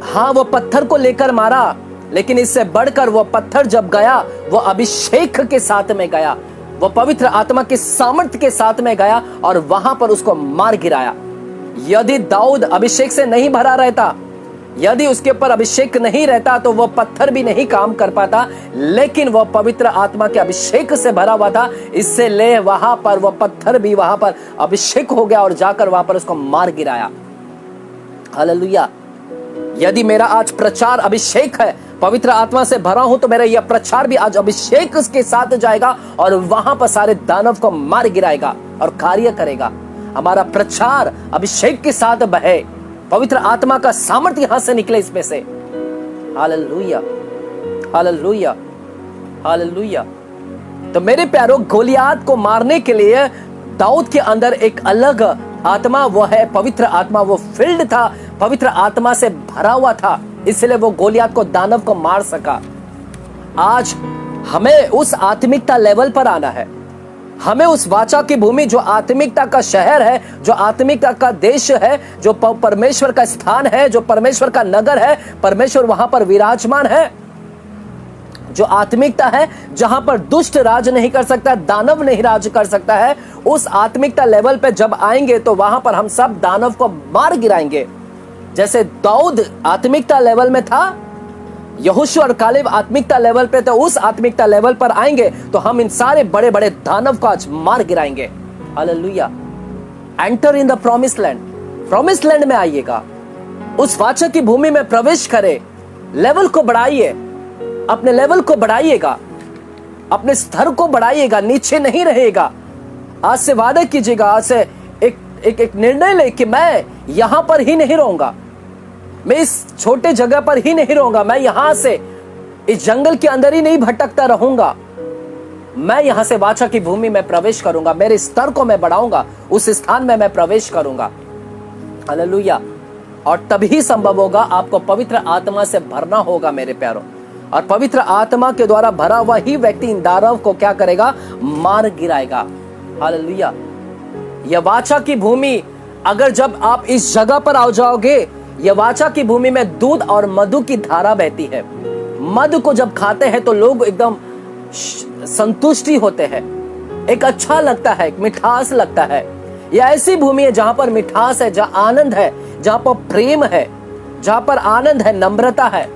Speaker 1: हाँ वो पत्थर को लेकर मारा, लेकिन इससे बढ़कर वो पत्थर जब गया, वो अभिषेक के साथ में गया, वो पवित्र आत्मा के सामर्थ्य के साथ में गया और वहां पर उसको मार गिराया। यदि दाऊद अभिषेक से नहीं भरा रहता, यदि उसके ऊपर अभिषेक नहीं रहता, तो वह पत्थर भी नहीं काम कर पाता, लेकिन वह पवित्र आत्मा के अभिषेक से भरा हुआ था, इससे ले वहां पर वह पत्थर भी वहां पर अभिषेक हो गया और जाकर वहां पर उसको मार गिराया। हालेलुया। यदि मेरा आज प्रचार अभिषेक है, पवित्र आत्मा से भरा हूं, तो मेरा यह प्रचार भी आज अभिषेक के साथ जाएगा और वहां पर सारे दानव को मार गिराएगा और कार्य करेगा। हमारा प्रचार अभिषेक के साथ बहे, पवित्र आत्मा का सामर्थ्य यहां से निकले इसमें से। Hallelujah, hallelujah, hallelujah. तो मेरे प्यारो, गोलियात को मारने के लिए दाऊद के अंदर एक अलग आत्मा, वो है पवित्र आत्मा, वो फील्ड था, पवित्र आत्मा से भरा हुआ था, इसलिए वो गोलियात को, दानव को मार सका। आज हमें उस आत्मिकता लेवल पर आना है, हमें उस वाचा की भूमि, जो आत्मिकता का शहर है, जो आत्मिकता का देश है, जो परमेश्वर का स्थान है, जो परमेश्वर का नगर है, परमेश्वर वहां पर विराजमान है, जो आत्मिकता है जहां पर दुष्ट राज नहीं कर सकता, दानव नहीं राज कर सकता है, उस आत्मिकता लेवल पे जब आएंगे तो वहां पर हम सब दानव को मार गिराएंगे। जैसे दाऊद आत्मिकता लेवल में था, यहोशू और कालेब आत्मिकता लेवल पे, तो उस आत्मिकता लेवल पर आएंगे तो हम इन सारे बड़े बड़े दानव को आज मार गिराएंगे। Hallelujah. Enter in the promise land. Promise land में आइएगा, उस वाचा की भूमि में प्रवेश करें। लेवल को बढ़ाइए, अपने लेवल को बढ़ाइएगा, अपने स्तर को बढ़ाइएगा, नीचे नहीं रहेगा। आज से वादा कीजिएगा, आज से एक निर्णय ले कि मैं यहां पर ही नहीं रहूंगा, मैं इस छोटे जगह पर ही नहीं रहूंगा, मैं यहां से इस जंगल के अंदर ही नहीं भटकता रहूंगा, मैं यहां से वाचा की भूमि में प्रवेश करूंगा, मेरे स्तर को मैं बढ़ाऊंगा, उस स्थान में मैं प्रवेश करूंगा। हालेलुया। और तभी संभव होगा, आपको पवित्र आत्मा से भरना होगा मेरे प्यारों, और पवित्र आत्मा के द्वारा भरा हुआ ही व्यक्ति इन दानव को क्या करेगा? मार गिराएगा। हालेलुया। यह वाचा की भूमि, अगर जब आप इस जगह पर आ जाओगे, यह वाचा की भूमि में दूध और मधु की धारा बहती है। मधु को जब खाते हैं तो लोग एकदम संतुष्टि होते हैं, एक अच्छा लगता है, एक मिठास लगता है। यह ऐसी भूमि है जहां पर मिठास है, जहां आनंद है, जहां पर प्रेम है, जहां पर आनंद है, नम्रता है।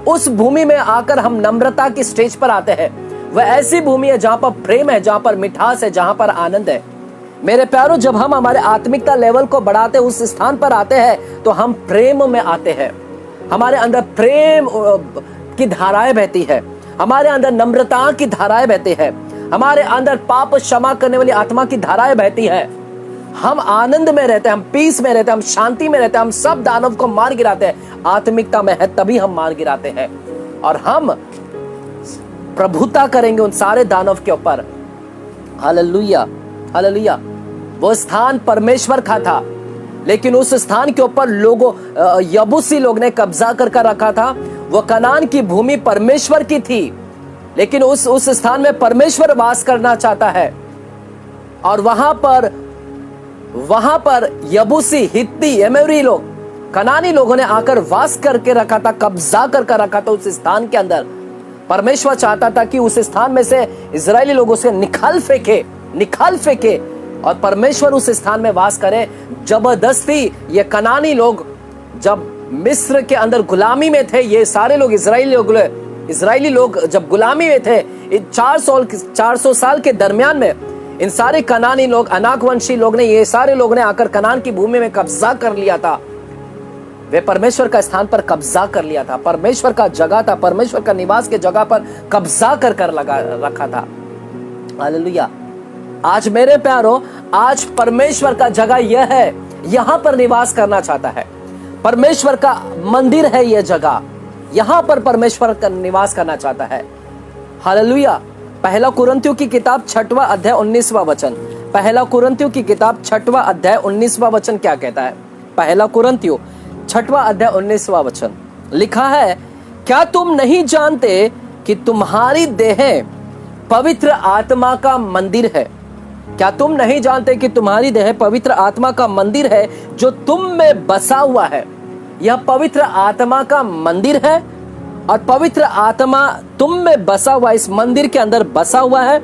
Speaker 1: उस भूमि में आकर हम नम्रता की स्टेज पर आते हैं। वह ऐसी भूमि है जहां पर प्रेम है, जहां पर मिठास है, जहां पर आनंद है। मेरे प्यारों, जब हम हमारे आत्मिकता लेवल को बढ़ाते उस स्थान पर आते हैं तो हम प्रेम में आते हैं। हमारे अंदर प्रेम की धाराएं बहती है, हमारे अंदर नम्रता की धाराएं बहती है, हमारे अंदर पाप क्षमा करने वाली आत्मा की धाराएं बहती है। हम आनंद में रहते हैं, हम पीस में रहते हैं, हम शांति में रहते हैं, हम सब दानव को मार गिराते हैं। आत्मिकता में है तभी हम मार गिराते हैं, और हम प्रभुता करेंगे उन सारे दानव के ऊपर। Hallelujah, hallelujah. वो स्थान परमेश्वर का था, लेकिन उस स्थान के ऊपर लोगों, यबूसी लोग ने कब्जा कर रखा था। वो कनान की भूमि परमेश्वर की थी, लेकिन उस स्थान में परमेश्वर वास करना चाहता है, और वहां पर यबूसी, हित्ती, एमोरी लोग, कनानी लोगों ने आकर वास करके रखा था, कब्जा कर रखा था उस स्थान के अंदर। परमेश्वर चाहता था कि उस स्थान में से इजरायली लोगों से निकाल फेंके और परमेश्वर उस स्थान में वास करे। जबरदस्ती ये कनानी लोग जब मिस्र के अंदर गुलामी में थे, ये सारे लोग इजरायली लोग जब गुलामी में थे, 400 साल के दरमियान में इन सारे कनानी लोग, अनाकवंशी लोग ने, ये सारे लोग ने आकर कनान की भूमि में कब्जा कर लिया था। वे परमेश्वर का स्थान पर कब्जा कर लिया था, परमेश्वर का जगह था, परमेश्वर का निवास के जगह पर कब्जा कर लगा रखा था। हालेलुया। आज मेरे प्यारों, आज परमेश्वर का जगह यह है, यहां पर निवास करना चाहता है। परमेश्वर का मंदिर है यह जगह, यहां पर परमेश्वर का निवास करना चाहता है। हालेलुया। पहला कुरिन्थियों की किताब 6वां अध्याय 19वां वचन, पहला कुरिन्थियों की किताब 6वां अध्याय 19वां वचन क्या कहता है? पहला कुरिन्थियों 6वां अध्याय 19वां वचन लिखा है, क्या तुम नहीं जानते कि तुम्हारी देह पवित्र आत्मा का मंदिर है? क्या तुम नहीं जानते कि तुम्हारी देह पवित्र आत्मा का मंदिर है जो तुम में बसा हुआ है? यह पवित्र आत्मा का मंदिर है, और पवित्र आत्मा तुम में बसा हुआ, इस मंदिर के अंदर बसा हुआ है,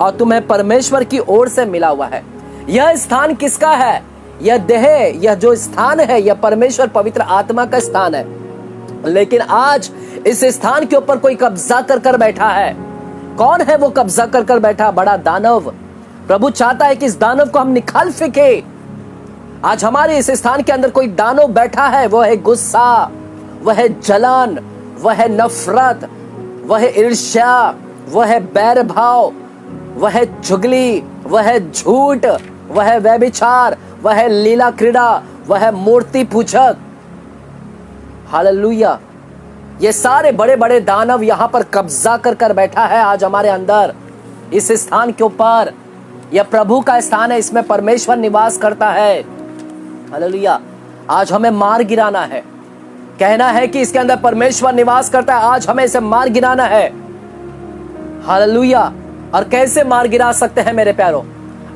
Speaker 1: और तुम्हें परमेश्वर की ओर से मिला हुआ है। यह स्थान किसका है? यह देह, यह जो स्थान है, यह परमेश्वर पवित्र आत्मा का स्थान है। लेकिन आज इस स्थान के ऊपर कोई कब्जा कर बैठा है। कौन है वो कब्जा कर बैठा? बड़ा दानव। प्रभु चाहता है कि इस दानव को हम निकाल फेंके। आज हमारे इस स्थान के अंदर कोई दानव बैठा है, वो है गुस्सा, वह है जलन, वह है नफरत, वह है ईर्ष्या, वह है बैर भाव, वह है चुगली, वह है झूठ, वह है व्यभिचार, वह है लीला क्रीड़ा, वह है मूर्ति पूजक। हालेलुया। ये सारे बड़े बड़े दानव यहां पर कब्जा कर बैठा है आज हमारे अंदर, इस स्थान के ऊपर। यह प्रभु का स्थान है, इसमें परमेश्वर निवास करता है। हालेलुया। आज हमें मार गिराना है, कहना है कि इसके अंदर परमेश्वर निवास करता है। आज हमें इसे मार गिराना है। हालेलुया। और कैसे मार गिरा सकते हैं मेरे प्यारों?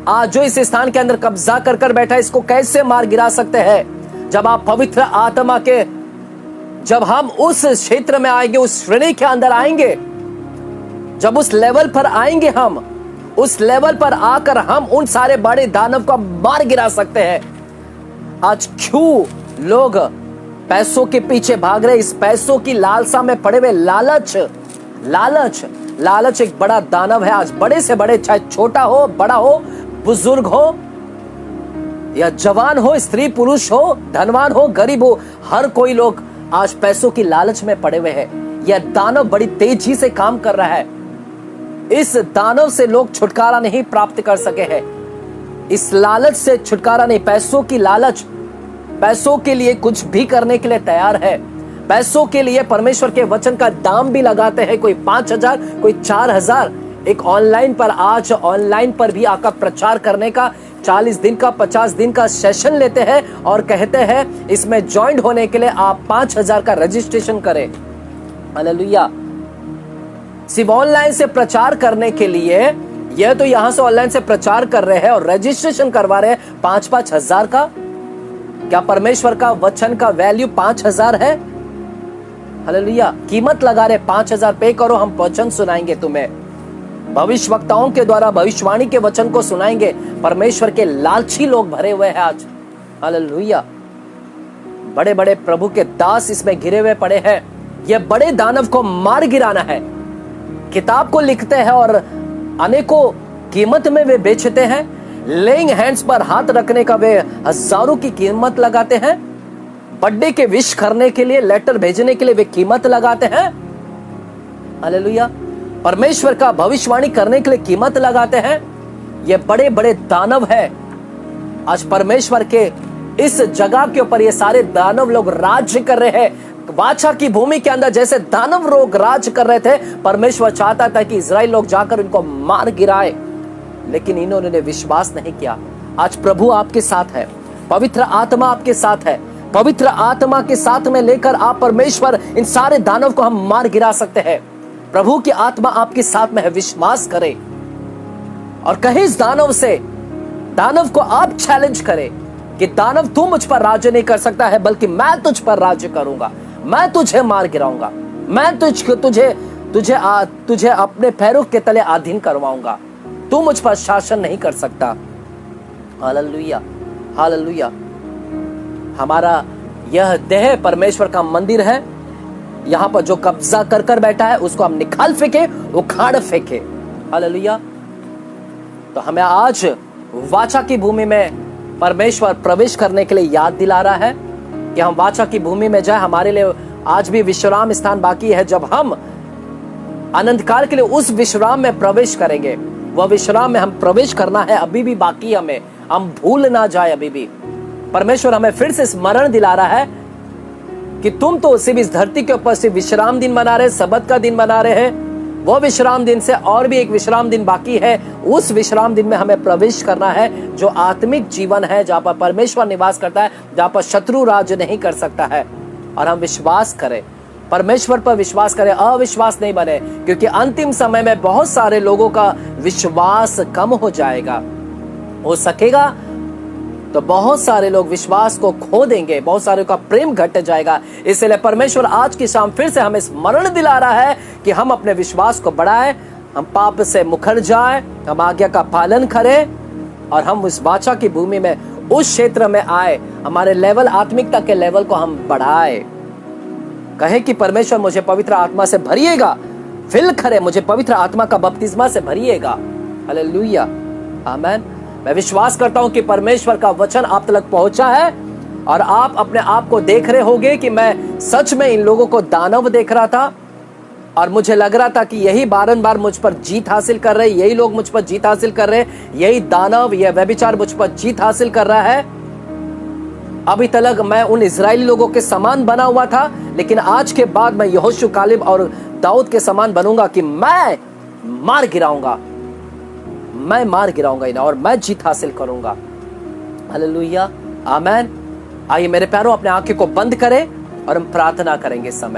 Speaker 1: आज जो इस स्थान के अंदर कब्जा कर कर बैठा है, इसको कैसे मार गिरा सकते हैं? जब आप पवित्र आत्मा के, जब हम उस क्षेत्र में आएंगे, उस श्रेणी के अंदर आएंगे, जब उस लेवल पर आएंगे, हम उस लेवल पर आकर हम उन सारे बड़े दानव को मार गिरा सकते हैं। आज क्यों लोग पैसों के पीछे भाग रहे? इस पैसों की लालसा में पड़े हुए लालच एक बड़ा दानव है। आज बड़े से बड़े, चाहे छोटा हो, बड़ा हो, बुजुर्ग हो या जवान हो, स्त्री पुरुष हो, धनवान हो, गरीब हो, हर कोई लोग आज पैसों की लालच में पड़े हुए हैं। यह दानव बड़ी तेजी से काम कर रहा है। इस दानव से लोग छुटकारा नहीं प्राप्त कर सके हैं। इस लालच से छुटकारा नहीं। पैसों की लालच, पैसों के लिए कुछ भी करने के लिए तैयार है। पैसों के लिए परमेश्वर के वचन का दाम भी लगाते हैं। कोई 5,000, कोई 4,000। एक ऑनलाइन पर, आज ऑनलाइन पर भी आकर प्रचार करने का 40 दिन का, 50 दिन का सेशन लेते हैं और कहते हैं इसमें ज्वाइन होने के लिए आप 5,000 का रजिस्ट्रेशन करें। हालेलुया। सिर्फ ऑनलाइन से प्रचार करने के लिए, यह तो यहां से ऑनलाइन से प्रचार कर रहे हैं और रजिस्ट्रेशन करवा रहे हैं 5-5 हजार का। क्या परमेश्वर का वचन का वैल्यू 5,000 है? हालेलुया। कीमत लगा रहे, 5,000 पे करो, हम वचन सुनाएंगे तुम्हें। भविष्यवक्ताओं के द्वारा भविष्यवाणी के वचन को सुनाएंगे। परमेश्वर के लालची लोग भरे हुए हैं आज। हालेलुया। बड़े बड़े प्रभु के दास इसमें घिरे हुए पड़े हैं। यह बड़े दानव को मार गिराना है। किताब को लिखते हैं और अनेकों कीमत में वे बेचते हैं। लेइंग हैंड्स पर हाथ रखने का वे हजारों की कीमत लगाते हैं। बर्थडे के विश करने के लिए, लेटर भेजने के लिए वे कीमत लगाते हैं। हालेलुया। परमेश्वर का भविष्यवाणी करने के लिए कीमत लगाते हैं। ये बड़े बड़े दानव है। आज परमेश्वर के इस जगह के ऊपर ये सारे दानव लोग राज्य कर रहे हैं। वाचा की भूमि के अंदर जैसे दानव लोग राज कर रहे थे, परमेश्वर चाहता था कि इजराइल लोग जाकर इनको मार गिराए, लेकिन इन्होंने विश्वास नहीं किया। आज प्रभु आपके साथ है, पवित्र आत्मा आपके साथ है। पवित्र आत्मा के साथ में लेकर आप परमेश्वर इन सारे दानव को हम मार गिरा सकते हैं। प्रभु की आत्मा आपके साथ में है। विश्वास करें और कहे इस दानव से, दानव को आप चैलेंज करें कि दानव तू मुझ पर राज्य नहीं कर सकता है, बल्कि मैं तुझ पर राज्य करूंगा। मैं तुझे मार गिराऊंगा। मैं तुझे अपने पैरों के तले अधीन करवाऊंगा। तू मुझ पर शासन नहीं कर सकता। Hallelujah, hallelujah. हमारा यह देह परमेश्वर का मंदिर है। यहां पर जो कब्जा कर कर बैठा है उसको हम निकाल फेंके, उखाड़ फेंके। हालेलुया। तो हमें आज वाचा की भूमि में परमेश्वर प्रवेश करने के लिए याद दिला रहा है कि हम वाचा की भूमि में जाए। हमारे लिए आज भी विश्राम स्थान बाकी है। जब हम अनंत काल के लिए उस विश्राम में प्रवेश करेंगे, वह विश्राम में हम प्रवेश करना है, अभी भी बाकी हमें, हम भूल ना जाए। अभी भी परमेश्वर हमें फिर से स्मरण दिला रहा है कि तुम तो सिर्फ इस धरती के ऊपर सिर्फ विश्राम दिन मना रहे, सबत का दिन मना रहे हैं। वो विश्राम दिन से और भी एक विश्राम दिन बाकी है। उस विश्राम दिन में हमें प्रवेश करना है, जो आत्मिक जीवन है, जहां पर परमेश्वर निवास करता है, जहां पर शत्रु राज्य नहीं कर सकता है। और हम विश्वास करें, परमेश्वर पर विश्वास करें, अविश्वास नहीं बने, क्योंकि अंतिम समय में बहुत सारे लोगों का विश्वास कम हो जाएगा। हो सकेगा तो बहुत सारे लोग विश्वास को खो देंगे, बहुत सारे का प्रेम घट जाएगा। इसलिए परमेश्वर आज की शाम फिर से हमें स्मरण दिला रहा है कि हम अपने विश्वास को बढ़ाएं, हम पाप से मुकर जाएं, हम आज्ञा का पालन करें और हम उस वाचा की भूमि में, उस क्षेत्र में आए, हमारे लेवल, आत्मिकता के लेवल को हम बढ़ाएं। कहे कि परमेश्वर मुझे पवित्र आत्मा से भरिएगा, फिल करे, मुझे पवित्र आत्मा का बपतिस्मा से भरिएगा। हालेलुया, आमीन। मैं विश्वास करता हूं कि परमेश्वर का वचन आप तक पहुंचा है और आप अपने आप को देख रहे होंगे कि मैं सच में इन लोगों को दानव देख रहा था और मुझे लग रहा था कि यही बारंबार मुझ पर जीत हासिल कर रहे, यही लोग मुझ पर जीत हासिल कर रहे, यही दानव, यह व्यभिचार मुझ पर जीत हासिल कर रहा है। अभी तक मैं उन इजरायली लोगों के समान बना हुआ था, लेकिन आज के बाद मैं यहोशू, कालेब और दाऊद के समान बनूंगा कि मैं मार गिराऊंगा इन्हें और मैं जीत हासिल करूंगा। हालेलुया, आमीन। आइए मेरे प्यारों, अपने आंखें को बंद करें और हम प्रार्थना करेंगे इस समय।